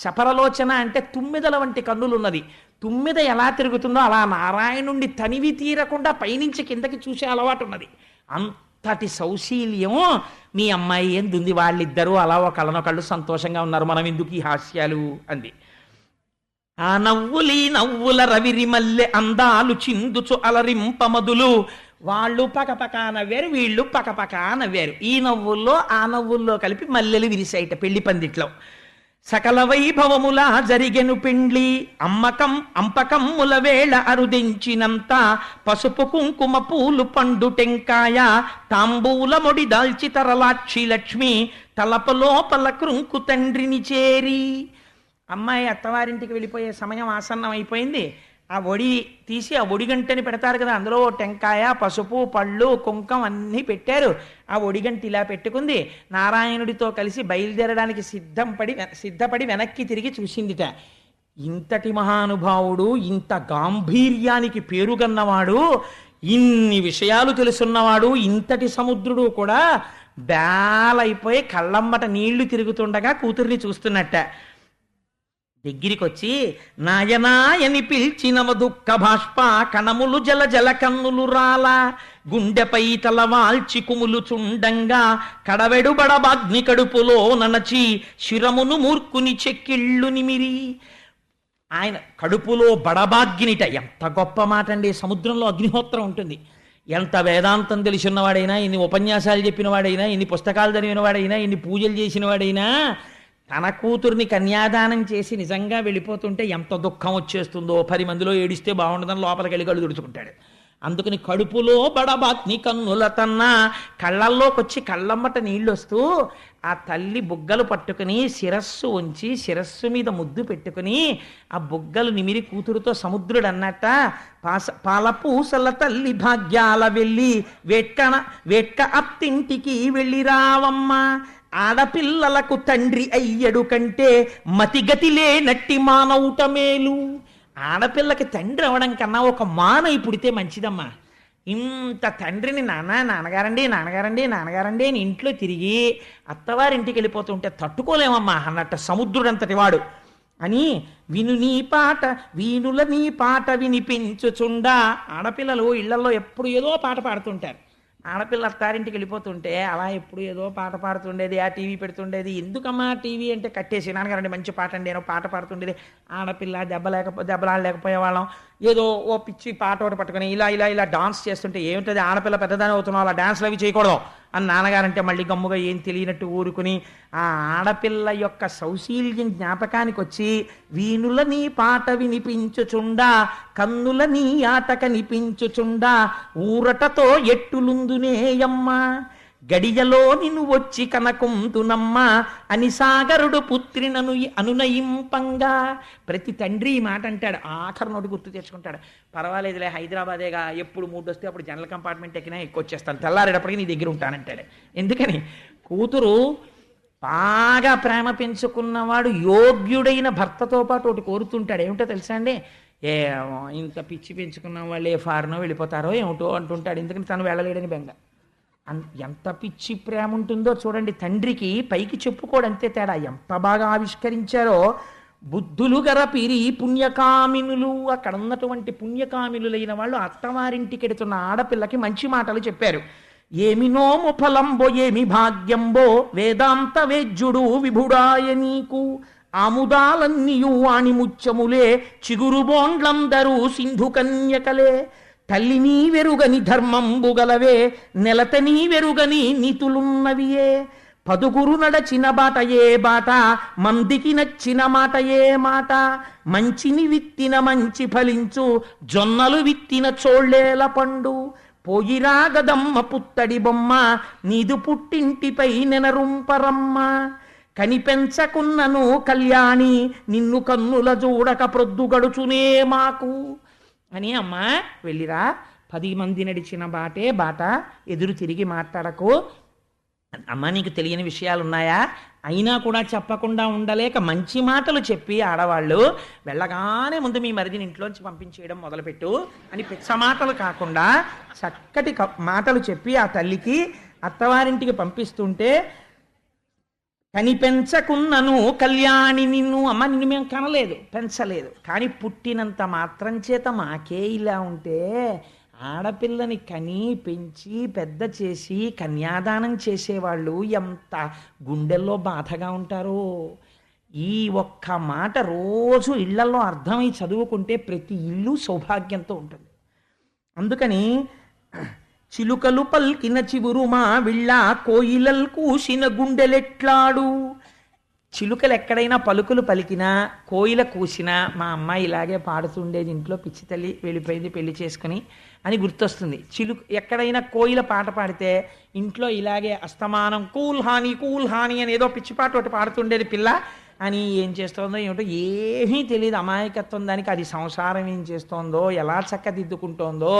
శపరలోచన అంటే తుమ్మిదల వంటి కన్నులున్నది. తుమ్మిద ఎలా తిరుగుతుందో అలా నారాయణుండి తనివి తీరకుండా పైనుంచి కిందకి చూసే అలవాటు ఉన్నది. అంతటి సౌశీల్యం మీ అమ్మాయి ఎందుంది, వాళ్ళిద్దరూ అలా ఒకళ్ళనొకళ్ళు సంతోషంగా ఉన్నారు, మనం ఎందుకు ఈ హాస్యాలు అంది. ఆ నవ్వులీ నవ్వుల రవిరి మల్లె అందాలు చిందుచు అలరింపమదులు. వాళ్ళు పకపకా నవ్వారు, వీళ్ళు పకపకా నవ్వారు. ఈ నవ్వుల్లో ఆ నవ్వుల్లో కలిపి మల్లెలు విరిసాయిట పెళ్లి పందిట్లో. సకల వైభవములా జరిగెను పెండ్లి అంపకమ్ముల వేళ అరుదించినంత పసుపు కుంకుమ పూలు పండు టెంకాయ తాంబూల మొడి దాల్చి తరలాక్షి లక్ష్మి తలపు లోపల కృంకు తండ్రిని చేరి. అమ్మాయి అత్తవారింటికి వెళ్ళిపోయే సమయం ఆసన్నం అయిపోయింది. ఆ ఒడి తీసి ఆ ఒడిగంటని పెడతారు కదా, అందులో టెంకాయ పసుపు పళ్ళు కుంకం అన్నీ పెట్టారు. ఆ ఒడిగంట ఇలా పెట్టుకుంది. నారాయణుడితో కలిసి బయలుదేరడానికి సిద్ధపడి వెనక్కి తిరిగి చూసిందిట. ఇంతటి మహానుభావుడు, ఇంత గాంభీర్యానికి పేరుగన్నవాడు, ఇన్ని విషయాలు తెలుసున్నవాడు, ఇంతటి సముద్రుడు కూడా బేలైపోయి కళ్ళమ్మట నీళ్లు తిరుగుతుండగా కూతుర్ని చూస్తున్నట్ట. దగ్గరికి వచ్చి నాయనాయని పిలిచిన దుఃఖ బాష్ప కణములు జల జల కన్నులు రాల గుండెపై తలవాల్చి కుములు చుండంగా కడవెడు బడబాగ్ని కడుపులో ననచి శిరమును మూర్ఖుని చెక్కిళ్ళు నిమిరి. ఆయన కడుపులో బడబాగ్నిట, ఎంత గొప్ప మాట అండి. సముద్రంలో అగ్నిహోత్రం ఉంటుంది. ఎంత వేదాంతం తెలిసినవాడైనా, ఎన్ని ఉపన్యాసాలు చెప్పిన వాడైనా, ఎన్ని పుస్తకాలు చదివిన వాడైనా, ఎన్ని పూజలు చేసిన వాడైనా తన కూతుర్ని కన్యాదానం చేసి నిజంగా వెళ్ళిపోతుంటే ఎంత దుఃఖం వచ్చేస్తుందో. 10 మందిలో ఏడిస్తే బాగుండదని లోపలికి వెళ్ళి కళ్ళు తుడుచుకుంటాడు. అందుకని కడుపులో బడబాగ్ని కన్నుల తన్నా కళ్ళల్లోకి వచ్చి కళ్ళమ్మట నీళ్ళు వస్తూ ఆ తల్లి బుగ్గలు పట్టుకుని శిరస్సు ఉంచి శిరస్సు మీద ముద్దు పెట్టుకుని ఆ బుగ్గలు నిమిరి కూతురుతో సముద్రుడు అన్నట్ట పాలపూసల తల్లి భాగ్యాల వెళ్ళి వేట్క అత్తింటికి వెళ్ళి రావమ్మ. ఆడపిల్లలకు తండ్రి అయ్యడు కంటే మతిగతి లేనట్టి మానవుట మేలు. ఆడపిల్లకి తండ్రి అవడం కన్నా ఒక మానవి పుడితే మంచిదమ్మా. ఇంత తండ్రిని నాన్నగారండి అని ఇంట్లో తిరిగి అత్తవారింటికి వెళ్ళిపోతుంటే తట్టుకోలేమమ్మా అన్నట్టు సముద్రుడంతటి వాడు అని వీణుల నీ పాట వినిపించుచుండా. ఆడపిల్లలు ఇళ్లలో ఎప్పుడు ఏదో పాట పాడుతుంటారు. ఆడపిల్ల అత్తారింటికి వెళ్ళిపోతుంటే అలా ఎప్పుడు ఏదో పాట పాడుతుండేది, ఆ టీవీ పెడుతుండేది. ఎందుకమ్మా టీవీ అంటే కట్టేసి నాన్నగారండి మంచి పాట అండి ఏదో పాట పాడుతుండేది. ఆడపిల్ల దెబ్బలాడలేకపోయేవాళ్ళం. ఏదో ఓ పిచ్చి పాట ఒకటి పట్టుకుని ఇలా డాన్స్ చేస్తుంటే ఏమిటది ఆడపిల్ల పెద్దదాని అవుతున్నావు, అలా డాన్స్లు అవి చేయకూడదు అని నాన్నగారంటే మళ్ళీ గమ్ముగా ఏం తెలియనట్టు ఊరుకుని ఆ ఆడపిల్ల యొక్క సౌశీల్యం జ్ఞాపకానికి వచ్చి వీణుల నీ పాట వినిపించుచుండా కన్నుల నీ ఆట కనిపించుచుండా ఊరటతో ఎట్టులుందునేయమ్మ గడియలో నిన్ను వచ్చి కనకుంతునమ్మ అని సాగరుడు పుత్రినను అనునయింపంగా. ప్రతి తండ్రి ఈ మాట అంటాడు, ఆఖరి నోటి గుర్తు తెచ్చుకుంటాడు. పర్వాలేదులే హైదరాబాదేగా, ఎప్పుడు మూడు వస్తే అప్పుడు జనరల్ కంపార్ట్మెంట్ ఎక్కినా ఎక్కువచ్చేస్తాను, తెల్లారేటప్పటికి నీ దగ్గర ఉంటానంటాడు. ఎందుకని కూతురు బాగా ప్రేమ పెంచుకున్నవాడు యోగ్యుడైన భర్తతో పాటు ఒకటి కోరుతుంటాడు. ఏమిటో తెలుసా అండి, ఇంత పిచ్చి పెంచుకున్న వాళ్ళు ఏ ఫారినో వెళ్ళిపోతారో ఏమిటో అంటుంటాడు. ఎందుకని తను వెళ్ళలేడని బెంగ. ఎంత పిచ్చి ప్రేమ ఉంటుందో చూడండి. తండ్రికి పైకి చెప్పుకోడు అంతే తేడా. ఎంత బాగా ఆవిష్కరించారో. బుద్ధులు గరపిరి పుణ్యకామినులు, అక్కడ ఉన్నటువంటి పుణ్యకామినులైన వాళ్ళు అత్తవారింటికి ఎడుతున్న ఆడపిల్లకి మంచి మాటలు చెప్పారు. ఏమి నోము ఫలంబో ఏమి భాగ్యంబో వేదాంత వేద్యుడు విభుడాయ నీకు ఆముదాలన్నీయు వాణి ముచ్చములే చిగురు బోండ్లందరూ సింధు కన్యకలే తల్లి నీ వెరుగని ధర్మంబుగలవే నెలత నీ వెరుగని నీతులున్నవియే పదుగురు నడచిన బాట ఏ బాట మందికి నచ్చిన మాట ఏ మాట మంచిని విత్తిన మంచి ఫలించు జొన్నలు విత్తిన చోళ్ళేల పండు పోయిరాగదమ్మ పుత్తడి బొమ్మ నీదు పుట్టింటిపై నెనరుంపరమ్మ కనిపెంచకున్నను కళ్యాణి నిన్ను కన్నుల చూడక ప్రొద్దుగడుచునే మాకు అని. అమ్మా వెళ్ళిరా, 10 మంది నడిచిన బాటే బాట, ఎదురు తిరిగి మాట్లాడకు. అమ్మ నీకు తెలియని విషయాలు ఉన్నాయా? అయినా కూడా చెప్పకుండా ఉండలేక మంచి మాటలు చెప్పి ఆడవాళ్ళు వెళ్ళగానే ముందు మీ మరిదిని ఇంట్లోంచి పంపించేయడం మొదలుపెట్టు అని పిచ్చ మాటలు కాకుండా చక్కటి మాటలు చెప్పి ఆ తల్లికి అత్తవారింటికి పంపిస్తుంటే, కనిపెంచకున్నను కళ్యాణి నిన్ను, అమ్మ నిన్ను మేము కనలేదు, పెంచలేదు, కానీ పుట్టినంత మాత్రం చేత మాకే ఇలా ఉంటే ఆడపిల్లని కని పెంచి పెద్ద చేసి కన్యాదానం చేసేవాళ్ళు ఎంత గుండెల్లో బాధగా ఉంటారో. ఈ ఒక్క మాట రోజు ఇళ్లలో అర్థమై చదువుకుంటే ప్రతి ఇల్లు సౌభాగ్యంతో ఉంటుంది. అందుకని చిలుకలు పల్కిన చివురుమా విళ్ళ కోయిలల్ కూసిన గుండెలెట్లాడు. చిలుకలు ఎక్కడైనా పలుకులు పలికినా, కోయిల కూసినా మా అమ్మాయి ఇలాగే పాడుతుండేది ఇంట్లో, పిచ్చి తల్లి వెళ్ళిపోయింది పెళ్లి చేసుకుని అని గుర్తొస్తుంది. ఎక్కడైనా కోయిల పాట పాడితే ఇంట్లో ఇలాగే అస్తమానం కూల్ హాని అని ఏదో పిచ్చి పాట ఒకటి పాడుతుండేది పిల్ల అని. ఏం చేస్తోందో ఏమిటో ఏమీ తెలియదు, అమాయకత్వం దానికి. అది సంసారం ఏం చేస్తోందో, ఎలా చక్కదిద్దుకుంటోందో,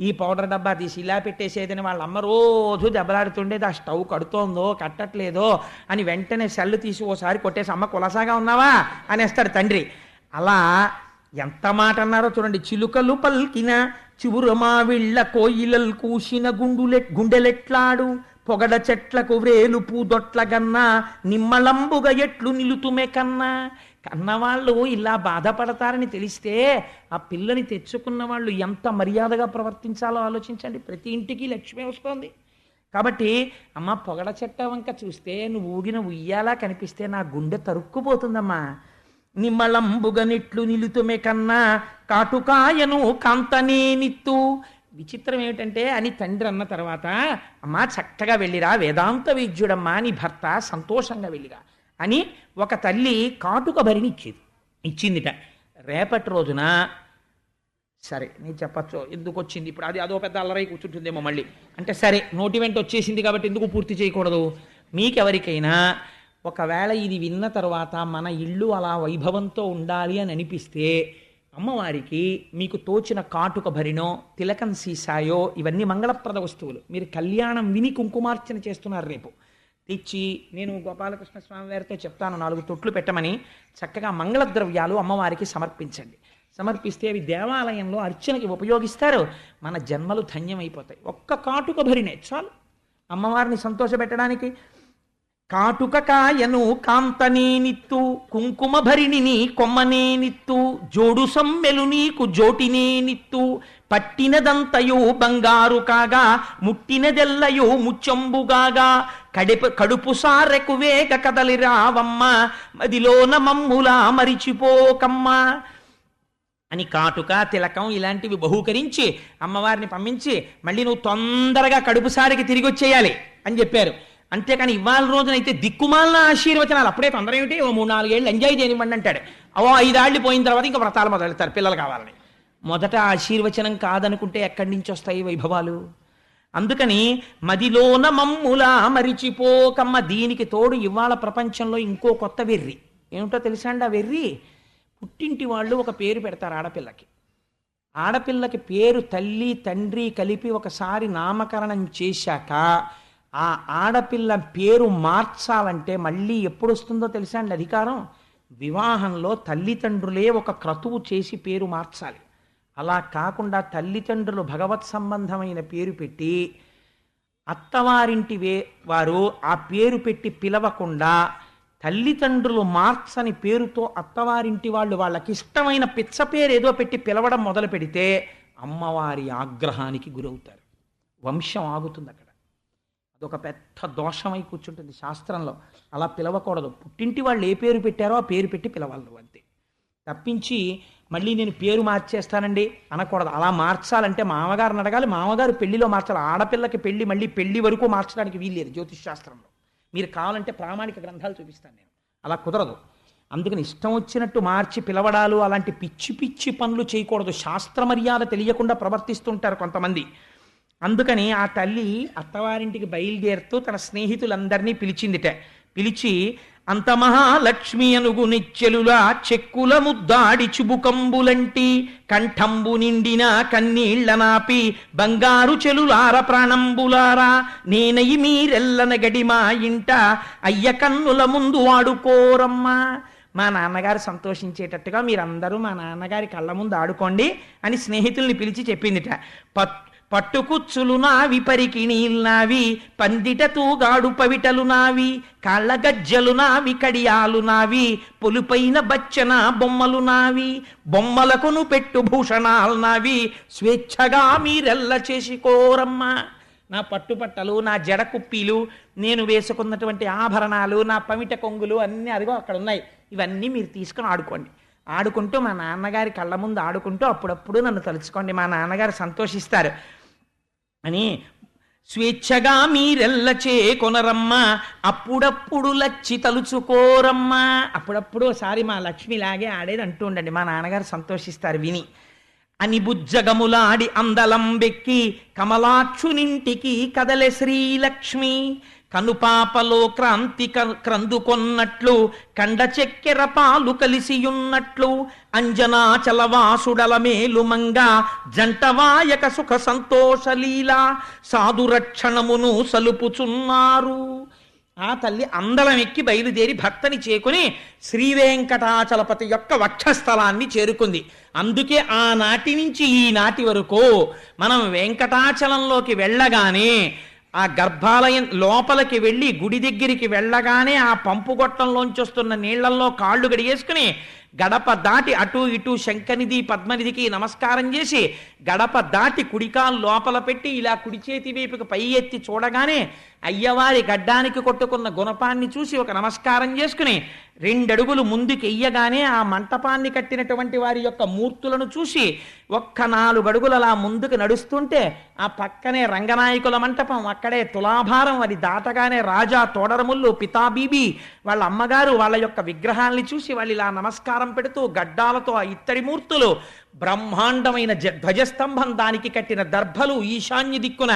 ఈ పౌడర్ డబ్బా తీసి ఇలా పెట్టేసేదని వాళ్ళ అమ్మ రోజు దెబ్బలాడుతుండేది. ఆ స్టవ్ కడుతోందో కట్టట్లేదో అని వెంటనే సెల్లు తీసి ఓసారి కొట్టేసి, అమ్మ కులసాగా ఉన్నావా అనేస్తాడు తండ్రి. అలా ఎంత మాట అన్నారో చూడండి. చిలుకలు పల్కిన చివురమా విళ్ళ కోయిలల్ కూసిన గుండెలెట్లాడు, పొగడ చెట్లకు వ్రేలు పూదొట్లగన్నా నిమ్మలంబుగా ఎట్లు నిలుతుమే కన్నా. కన్నవాళ్ళు ఇలా బాధపడతారని తెలిస్తే ఆ పిల్లని తెచ్చుకున్న వాళ్ళు ఎంత మర్యాదగా ప్రవర్తించాలో ఆలోచించండి. ప్రతి ఇంటికి లక్ష్మి వస్తోంది కాబట్టి, అమ్మ పొగడ చెట్ట వంక చూస్తే నువ్వు ఊగిన ఉయ్యాలా కనిపిస్తే నా గుండె తరుక్కుపోతుందమ్మా. నిమ్మలంబుగా నెట్లు నిలుతుమే కన్నా కాటుకాయను కాంతనే నిత్తు. విచిత్రం ఏమిటంటే అని తండ్రి అన్న తర్వాత, అమ్మా చక్కగా వెళ్ళిరా, వేదాంత వైద్యుడమ్మా నీ భర్త, సంతోషంగా వెళ్ళిరా అని ఒక తల్లి కాటుక భరిని ఇచ్చిందిట. రేపటి రోజున సరే నేను చెప్పచ్చు ఎందుకు వచ్చింది, ఇప్పుడు అదో పెద్ద అల్లరై కూర్చుంటుందేమో మళ్ళీ అంటే, సరే నోటి వెంట వచ్చేసింది కాబట్టి ఎందుకు పూర్తి చేయకూడదు. మీకెవరికైనా ఒకవేళ ఇది విన్న తర్వాత మన ఇల్లు అలా వైభవంతో ఉండాలి అని అనిపిస్తే, అమ్మవారికి మీకు తోచిన కాటుక భరినో తిలకం సీసాయో, ఇవన్నీ మంగళప్రద వస్తువులు, మీరు కళ్యాణం విని కుంకుమార్చన చేస్తున్నారు రేపు, తెచ్చి నేను గోపాలకృష్ణ స్వామి వారితో చెప్తాను 4 తొట్లు పెట్టమని, చక్కగా మంగళ ద్రవ్యాలు అమ్మవారికి సమర్పించండి. సమర్పిస్తే అవి దేవాలయంలో అర్చనకి ఉపయోగిస్తారు. మన జన్మలు ధన్యమైపోతాయి. ఒక్క కాటుక భరినే చాలు అమ్మవారిని సంతోషపెట్టడానికి. కాటుక కాయను కాంతనే నిత్తు, కుంకుమ భరిణిని కొమ్మనే నిత్తు, జోడు సమ్మెలు నీకు జోటినే నిత్తు, పట్టినదంతయు బంగారు కాగా ముట్టినదెల్లయు ముచ్చంబుగాగా, కడుపు సారెకు వేగ కదలిరావమ్మ మదిలోన మమ్ములా మరిచిపోకమ్మ అని కాటుక తిలకం ఇలాంటివి బహూకరించి అమ్మవారిని పంపించి, మళ్ళీ నువ్వు తొందరగా కడుపుసారికి తిరిగి వచ్చేయాలి అని చెప్పారు. అంతేకాని ఇవాళ రోజునైతే దిక్కుమాలిన ఆశీర్వచనాలు, అప్పుడే తొందర ఏమిటి, ఓ 3-4 ఏళ్ళు ఎంజాయ్ చేయనివ్వండి అంటాడు. 5 ఏళ్ళు పోయిన తర్వాత ఇంకా వ్రతాలు మొదలెడతారు పిల్లలు కావాలని. మొదట ఆశీర్వచనం కాదనుకుంటే ఎక్కడి నుంచి వస్తాయి వైభవాలు? అందుకని మదిలోన మమ్ములా మరిచిపోకమ్మ. దీనికి తోడు ఇవాళ ప్రపంచంలో ఇంకో కొత్త వెర్రి ఏమిటో తెలుసా అండి? ఆ వెర్రి, పుట్టింటి వాళ్ళు ఒక పేరు పెడతారు ఆడపిల్లకి. ఆడపిల్లకి పేరు తల్లి తండ్రి కలిపి ఒకసారి నామకరణం చేశాక ఆ ఆడపిల్ల పేరు మార్చాలంటే మళ్ళీ ఎప్పుడు వస్తుందో తెలుసా అండి అధికారం? వివాహంలో తల్లిదండ్రులే ఒక క్రతువు చేసి పేరు మార్చాలి. అలా కాకుండా తల్లిదండ్రులు భగవత్ సంబంధమైన పేరు పెట్టి అత్తవారింటి వారు ఆ పేరు పెట్టి పిలవకుండా తల్లిదండ్రులు మార్చని పేరుతో అత్తవారింటి వాళ్ళు వాళ్ళకి ఇష్టమైన పిచ్చ పేరు ఏదో పెట్టి పిలవడం మొదలు పెడితే అమ్మవారి ఆగ్రహానికి గురవుతారు. వంశం ఆగుతుంది అక్కడ. అదొక పెద్ద దోషమై కూర్చుంటుంది శాస్త్రంలో. అలా పిలవకూడదు. పుట్టింటి వాళ్ళు ఏ పేరు పెట్టారో ఆ పేరు పెట్టి పిలవాలి అంతే, తప్పించి మళ్ళీ నేను పేరు మార్చేస్తానండి అనకూడదు. అలా మార్చాలంటే మామగారిని అడగాలి, మామగారు పెళ్లిలో మార్చాలి. ఆడపిల్లకి పెళ్లి మళ్ళీ పెళ్లి వరకు మార్చడానికి వీల్లేదు జ్యోతిష్ శాస్త్రంలో. మీరు కావాలంటే ప్రామాణిక గ్రంథాలు చూపిస్తాను నేను. అలా కుదరదు. అందుకని ఇష్టం వచ్చినట్టు మార్చి పిలవడాలు అలాంటి పిచ్చి పిచ్చి పనులు చేయకూడదు. శాస్త్ర మర్యాద తెలియకుండా ప్రవర్తిస్తుంటారు కొంతమంది. అందుకని ఆ తల్లి అత్తవారింటికి బయలుదేరుతూ తన స్నేహితులందరినీ పిలిచిందిట. పిలిచి అంత మహాలక్ష్మి అనుగు నిచ్చెలులా చెక్కుల ముద్దాడి చుబుకంబులంటి కంఠంబు నిండిన కన్నీళ్ల నాపి బంగారు చెలులార ప్రాణంబులారా నేనయి మీరెల్లన గడి మా ఇంట అయ్య కన్నుల ముందు ఆడుకోరమ్మా. మా నాన్నగారు సంతోషించేటట్టుగా మీరందరూ మా నాన్నగారి కళ్ళ ముందు ఆడుకోండి అని స్నేహితుల్ని పిలిచి చెప్పిందిట. పట్టుకుచ్చులు నావి పరికిణీలు నావి పందిట తూగాడు పవిటలు నావి కాళ్ళ గజ్జలు నావి కడియాలు నావి పొలుపైన బచ్చన బొమ్మలు నావి బొమ్మలకును పెట్టు భూషణాలు నావి స్వేచ్ఛగా మీరెల్ల చేసుకోరమ్మా. నా పట్టుపట్టలు, నా జడ కుప్పీలు, నేను వేసుకున్నటువంటి ఆభరణాలు, నా పమిట కొంగులు అన్నీ అదిగో అక్కడ ఉన్నాయి. ఇవన్నీ మీరు తీసుకుని ఆడుకోండి. ఆడుకుంటూ మా నాన్నగారి కళ్ళ ముందు ఆడుకుంటూ అప్పుడప్పుడు నన్ను తలుచుకోండి, మా నాన్నగారు సంతోషిస్తారు అని స్వేచ్ఛగా మీరెల్ల కొనరమ్మా అప్పుడప్పుడు లచ్చి తలుచుకోరమ్మా. అప్పుడప్పుడు ఒకసారి మా లక్ష్మిలాగే ఆడేది అంటూ ఉండండి, మా నాన్నగారు సంతోషిస్తారు విని అని బుజ్జగములాడి అందలం బెక్కి కమలాక్షునింటికి కదలె శ్రీలక్ష్మి కనుపాపలో క్రాంతి క్రందుకొన్నట్లు కండ చెక్కెర పాలు కలిసియున్నట్లు అంజనాచలవాసుడల మేలుమంగా జంటవాయక సుఖ సంతోషలీల సాధురక్షణమును సలుపుచున్నారు. ఆ తల్లి అందలం ఎక్కి బయలుదేరి భర్తని చేకుని శ్రీవేంకటాచలపతి యొక్క వక్షస్థలాన్ని చేరుకుంది. అందుకే ఆనాటి నుంచి ఈనాటి వరకు మనం వెంకటాచలంలోకి వెళ్ళగానే ఆ గర్భాలయం లోపలికి వెళ్ళి గుడి దగ్గరికి వెళ్ళగానే ఆ పంపు గొట్టంలోంచి వస్తున్న నీళ్లల్లో కాళ్ళు గడిగేసుకుని గడప దాటి అటు ఇటు శంఖనిధి పద్మనిధికి నమస్కారం చేసి గడప దాటి కుడికాలు లోపల పెట్టి ఇలా కుడి చేతి వైపుకి పై ఎత్తి చూడగానే అయ్యవారి గడ్డానికి కొట్టుకున్న గుణపాన్ని చూసి ఒక నమస్కారం చేసుకుని 2 అడుగులు ముందుకు వెయ్యగానే ఆ మంటపాన్ని కట్టినటువంటి వారి యొక్క మూర్తులను చూసి ఒక్క 4 అడుగులు అలా ముందుకు నడుస్తుంటే ఆ పక్కనే రంగనాయకుల మంటపం, అక్కడే తులాభారం, అది దాటగానే రాజా తోడరముళ్ళు పితాబీబీ వాళ్ళ అమ్మగారు వాళ్ళ యొక్క విగ్రహాల్ని చూసి వాళ్ళు ఇలా నమస్కారం పెడుతూ గడ్డాలతో ఆ ఇత్తడి మూర్తులు, బ్రహ్మాండమైన ధ్వజస్తంభం, దానికి కట్టిన దర్భలు, ఈశాన్య దిక్కున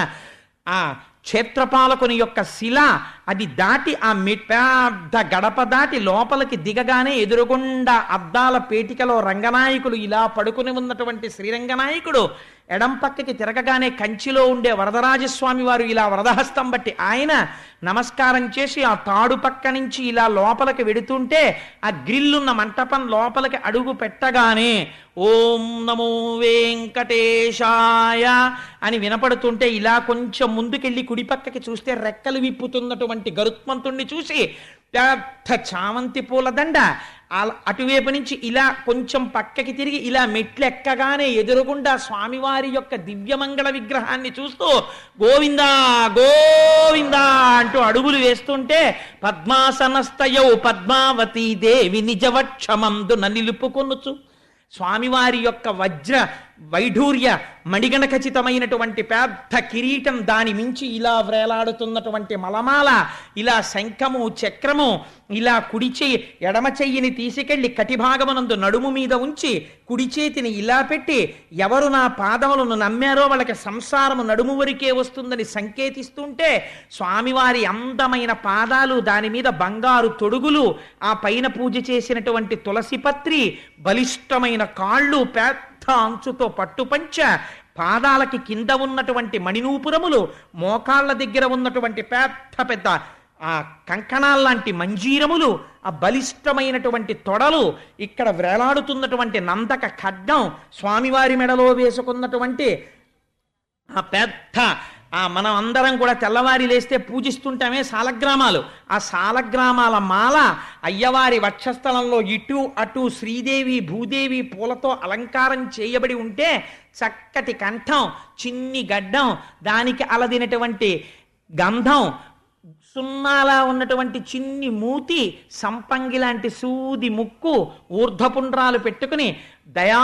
ఆ క్షేత్రపాలకుని యొక్క శిల, అది దాటి ఆ పెద్ద గడప దాటి లోపలికి దిగగానే ఎదురుగుండా అద్దాల పేటికలో రంగనాయకులు ఇలా పడుకుని ఉన్నటువంటి శ్రీరంగనాయకుడు, ఎడం పక్కకి తిరగగానే కంచిలో ఉండే వరదరాజస్వామి వారు ఇలా వరదహస్తం బట్టి ఆయన నమస్కారం చేసి ఆ తాడు పక్క నుంచి ఇలా లోపలికి వెడుతుంటే ఆ గ్రిల్లున్న మంటపం లోపలికి అడుగు పెట్టగానే ఓం నమో వెంకటేశాయ అని వినపడుతుంటే ఇలా కొంచెం ముందుకెళ్ళి కుడి పక్కకి చూస్తే రెక్కలు విప్పుతున్నటువంటి గరుత్మంతుణ్ణి చూసి పెద్ద చామంతి పూలదండ అటువైపు నుంచి ఇలా కొంచెం పక్కకి తిరిగి ఇలా మెట్లు ఎక్కగానే ఎదురుగుండా స్వామివారి యొక్క దివ్యమంగళ విగ్రహాన్ని చూస్తూ గోవిందా గోవిందా అంటూ అడుగులు వేస్తుంటే పద్మాసనస్తయౌ పద్మావతీ దేవి నిజవక్షమందున నిలుపుకొనుచు స్వామివారి యొక్క వజ్ర వైఢూర్య మణిగణ ఖచ్చితమైనటువంటి పెద్ద కిరీటం, దాని మించి ఇలా వ్రేలాడుతున్నటువంటి మలమాల, ఇలా శంఖము చక్రము, ఇలా కుడి చెయ్యి ఎడమ చెయ్యిని తీసుకెళ్లి కటిభాగమునందు నడుము మీద ఉంచి కుడి చేతిని ఇలా పెట్టి ఎవరు నా పాదములను నమ్మారో వాళ్ళకి సంసారము నడుము వరకే వస్తుందని సంకేతిస్తుంటే స్వామివారి అందమైన పాదాలు, దాని మీద బంగారు తొడుగులు, ఆ పైన పూజ చేసినటువంటి తులసిపత్రి, బలిష్టమైన కాళ్ళు, పెద్ద అంచుతో పట్టుపంచ, పాదాలకి కింద ఉన్నటువంటి మణినూపురములు, మోకాళ్ళ దగ్గర ఉన్నటువంటి పెద్ద పెద్ద ఆ కంకణాల్లాంటి మంజీరములు, ఆ బలిష్టమైనటువంటి తొడలు, ఇక్కడ వేలాడుతున్నటువంటి నందక ఖడ్గం, స్వామివారి మెడలో వేసుకున్నటువంటి ఆ పెద్ద మనం అందరం కూడా తెల్లవారి లేస్తే పూజిస్తుంటామే సాలగ్రామాలు, ఆ సాలగ్రామాల మాల అయ్యవారి వక్షస్థలంలో ఇటు అటు శ్రీదేవి భూదేవి పూలతో అలంకారం చేయబడి ఉంటే చక్కటి కంఠం, చిన్ని గడ్డం, దానికి అలదినటువంటి గంధం, సున్నాలా ఉన్నటువంటి చిన్ని మూతి, సంపంగి లాంటి సూది ముక్కు, ఊర్ధ్వపుండ్రాలు పెట్టుకుని దయా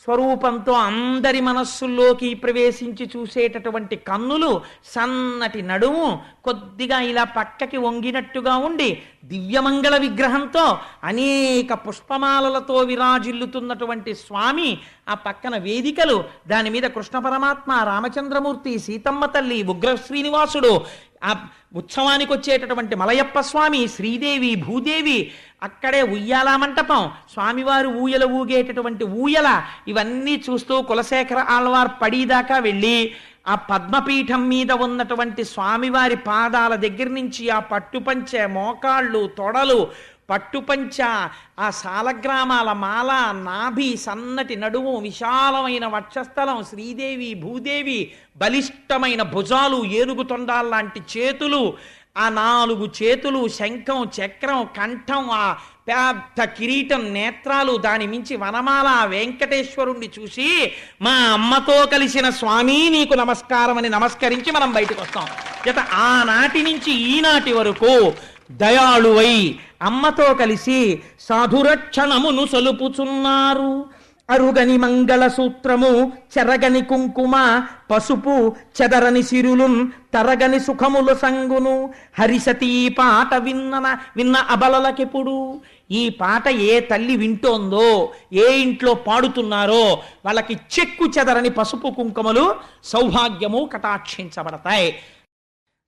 స్వరూపంతో అందరి మనస్సుల్లోకి ప్రవేశించి చూసేటటువంటి కన్నులు, సన్నటి నడుము, కొద్దిగా ఇలా పక్కకి వంగినట్టుగా ఉండి దివ్యమంగళ విగ్రహంతో అనేక పుష్పమాలలతో విరాజిల్లుతున్నటువంటి స్వామి, ఆ పక్కన వేదికలు, దాని మీద కృష్ణ పరమాత్మ, రామచంద్రమూర్తి, సీతమ్మ తల్లి, ఉగ్ర శ్రీనివాసుడు, ఆ ఉత్సవానికి వచ్చేటటువంటి మలయప్ప స్వామి, శ్రీదేవి, భూదేవి, అక్కడే ఉయ్యాల మంటపం, స్వామివారు ఊయల ఊగేటటువంటి ఊయల, ఇవన్నీ చూస్తూ కులశేఖర ఆళ్వార్ పడిదాకా వెళ్ళి ఆ పద్మపీఠం మీద ఉన్నటువంటి స్వామివారి పాదాల దగ్గర నుంచి ఆ పట్టుపంచె, మోకాళ్ళు, తొడలు, పట్టుపంచ, ఆ సాలగ్రామాల మాల, నాభి, సన్నటి నడుము, విశాలమైన వక్షస్థలం, శ్రీదేవి, భూదేవి, బలిష్టమైన భుజాలు, ఏనుగు తొండాల్లాంటి చేతులు, ఆ 4 చేతులు, శంఖం, చక్రం, కంఠం, ఆ పెద్ద కిరీటం, నేత్రాలు, దాని మించి వనమాల, వెంకటేశ్వరుణ్ణి చూసి మా అమ్మతో కలిసిన స్వామి నీకు నమస్కారం అని నమస్కరించి మనం బయటకు వస్తాం. జత ఆనాటి నుంచి ఈనాటి వరకు దయాళువై అమ్మతో కలిసి సాధురక్షణమును సలుపుచున్నారు. అరుగని మంగళ సూత్రము, చెరగని కుంకుమ, పసుపు, చెదరని సిరులున్, తరగని సుఖముల సంగును, హరిసతి ఈ పాట విన్న అబలలకెప్పుడు. ఈ పాట ఏ తల్లి వింటోందో, ఏ ఇంట్లో పాడుతున్నారో వాళ్ళకి చెక్కు చెదరని పసుపు కుంకుమలు, సౌభాగ్యము కటాక్షించబడతాయి.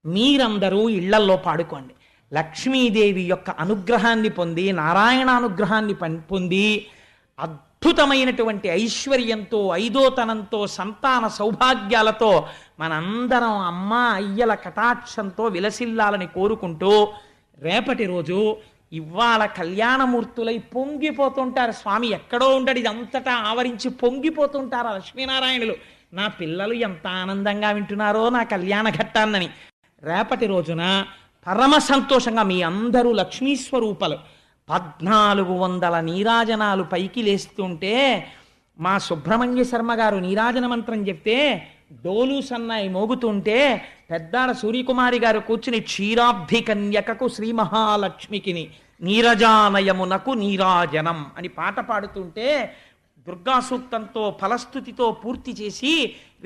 మీరందరూ ఇళ్లల్లో పాడుకోండి. లక్ష్మీదేవి యొక్క అనుగ్రహాన్ని పొంది, నారాయణ అనుగ్రహాన్ని పొంది, అద్భుతమైనటువంటి ఐశ్వర్యంతో, ఐదోతనంతో, సంతాన సౌభాగ్యాలతో మనందరం అమ్మ అయ్యల కటాక్షంతో విలసిల్లాలని కోరుకుంటూ, రేపటి రోజు ఇవాళ కళ్యాణమూర్తులై పొంగిపోతుంటారు. స్వామి ఎక్కడో ఉండడు, ఇది అంతటా ఆవరించి పొంగిపోతుంటారు లక్ష్మీనారాయణులు. నా పిల్లలు ఎంత ఆనందంగా వింటున్నారో నా కళ్యాణ ఘట్టాన్నని. రేపటి రోజున పరమ సంతోషంగా మీ అందరూ లక్ష్మీస్వరూపాలు 1400 నీరాజనాలు పైకి లేస్తుంటే, మా సుబ్రహ్మణ్య శర్మ గారు నీరాజన మంత్రం చెప్తే డోలు సన్నాయి మోగుతుంటే, పెద్దాడ సూర్యకుమారి గారు కూర్చుని క్షీరాబ్ధి కన్యకకు శ్రీ మహాలక్ష్మికిని నీరజానయమునకు నీరాజనం అని పాట పాడుతుంటే, దుర్గా సూక్తంతో ఫలస్థుతితో పూర్తి చేసి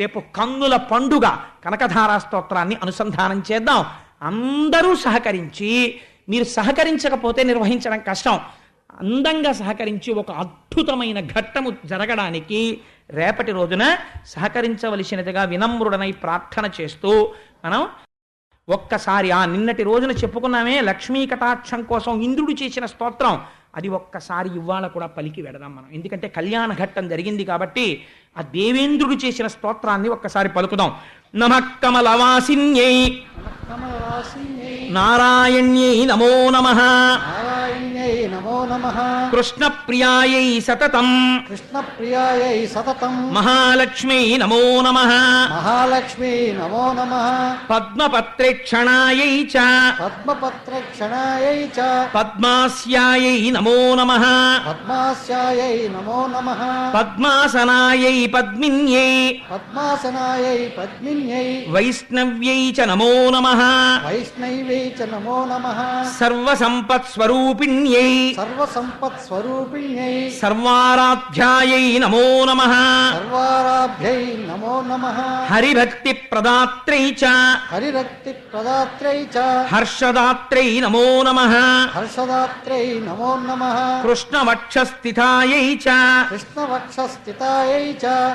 రేపు కన్నుల పండుగ కనకధారా స్తోత్రాన్ని అనుసంధానం చేద్దాం. అందరూ సహకరించి, మీరు సహకరించకపోతే నిర్వహించడం కష్టం, అందంగా సహకరించి ఒక అద్భుతమైన ఘట్టము జరగడానికి రేపటి రోజున సహకరించవలసినదిగా వినమ్రుడనై ప్రార్థన చేస్తూ మనం ఒక్కసారి ఆ నిన్నటి రోజున చెప్పుకున్నామే లక్ష్మీ కటాక్షం కోసం ఇంద్రుడు చేసిన స్తోత్రం, అది ఒక్కసారి ఇవాళ కూడా పలికి వెడదాం మనం. ఎందుకంటే కళ్యాణ ఘట్టం జరిగింది కాబట్టి ఆ దేవేంద్రుడు చేసిన స్తోత్రాన్ని ఒక్కసారి పలుకుదాం. నమః కమలవాసిన్యై నారాయణ్యై నమో నమః. కృష్ణ ప్రియాయై సతతం మహాలక్ష్మీ నమో నమః. పద్మపత్రేక్షణాయై చ పద్మాస్యాయై నమో నమః. పద్మాసనాయై పద్మిన్యై వైష్ణవ్యై చ నమో నమః. సర్వసంపత్స్వరూపిణ్యై సర్వారాధ్యాయై నమో నమః. హరిభక్తి ప్రదాత్రై చ హర్షదాత్రై నమో నమః. కృష్ణవక్షస్థితాయై చ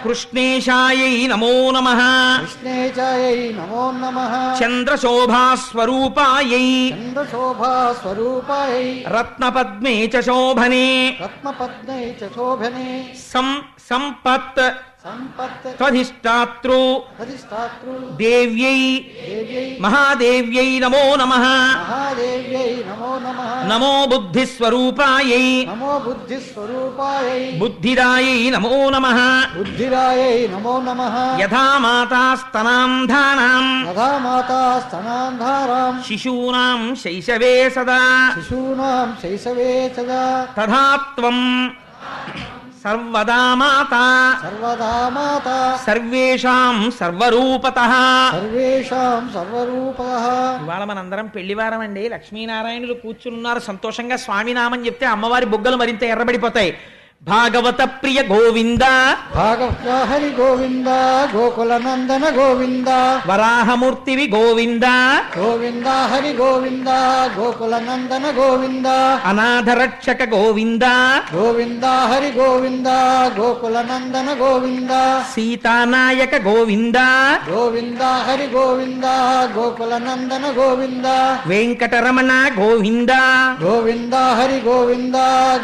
కృష్ణేశాయై నమో నమః. చంద్రశోభాస్వరూపాయై రత్నపద్మే చ శోభనే సంపత్ త్వధిష్టాతృ దేవ్యై మహాదేవ్యై నమో నమః. నమో బుద్ధిస్వరూపాయై బుద్ధిదాయై నమో నమః. యథా మాతాస్తనాంధానాం శిశూనాం శైశవే సదా తథా త్వం సర్వదా మాతా సర్వేషాం సర్వరూపతః. ఇవాళ మనందరం పెళ్లివారం అండి. లక్ష్మీనారాయణులు కూర్చున్నారు సంతోషంగా. స్వామినామని చెప్తే అమ్మవారి బొగ్గలు మరింత ఎర్రబడిపోతాయి. భాగవత ప్రియ గోవింద భాగవత హరి గోవింద గోకుల నందన గోవింద వరాహమూర్తివి గోవింద గోవింద హరి గోవింద గోకుల నందన గోవింద అనాథరక్షక గోవింద గోవింద హరి గోవింద గోకుల నందన గోవింద సీతానాయక గోవింద గోవింద హరి గోవింద గోకుల నందన గోవింద వెంకటరమణ గోవింద గోవింద హరి గోవింద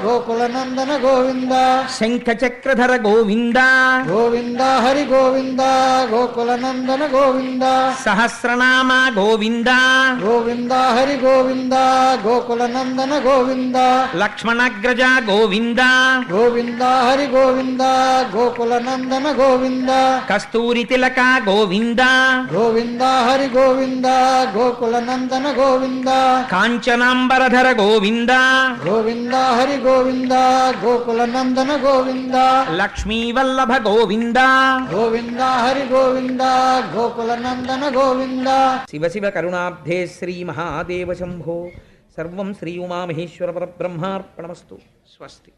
గోకుల నందన గోవింద శంఖ చక్రధర గోవింద గోవింద హరి గోవింద గోకుల నందన గోవింద సహస్రనామ గోవింద గోవింద హరి గోవింద గోకుల నందన గోవింద లక్ష్మణాగ్రజ గోవింద గోవింద హరి గోవింద గోకుల నందన గోవింద కస్తూరి తిలక గోవింద గోవింద హరి గోవింద గోకుల నందన గోవింద కాంచనాంబరధర గోవింద గోవింద హరి గోవింద గోకుల నందన గోవింద లక్ష్మీవల్లభ గోవింద గోవింద హరి గోవింద గోకుల నందన గోవింద శివ శివ కరుణాబ్ధే శ్రీ మహాదేవ శంభో సర్వం శ్రీ ఉమామహేశ్వర పరబ్రహ్మార్పణమస్తు స్వస్తి.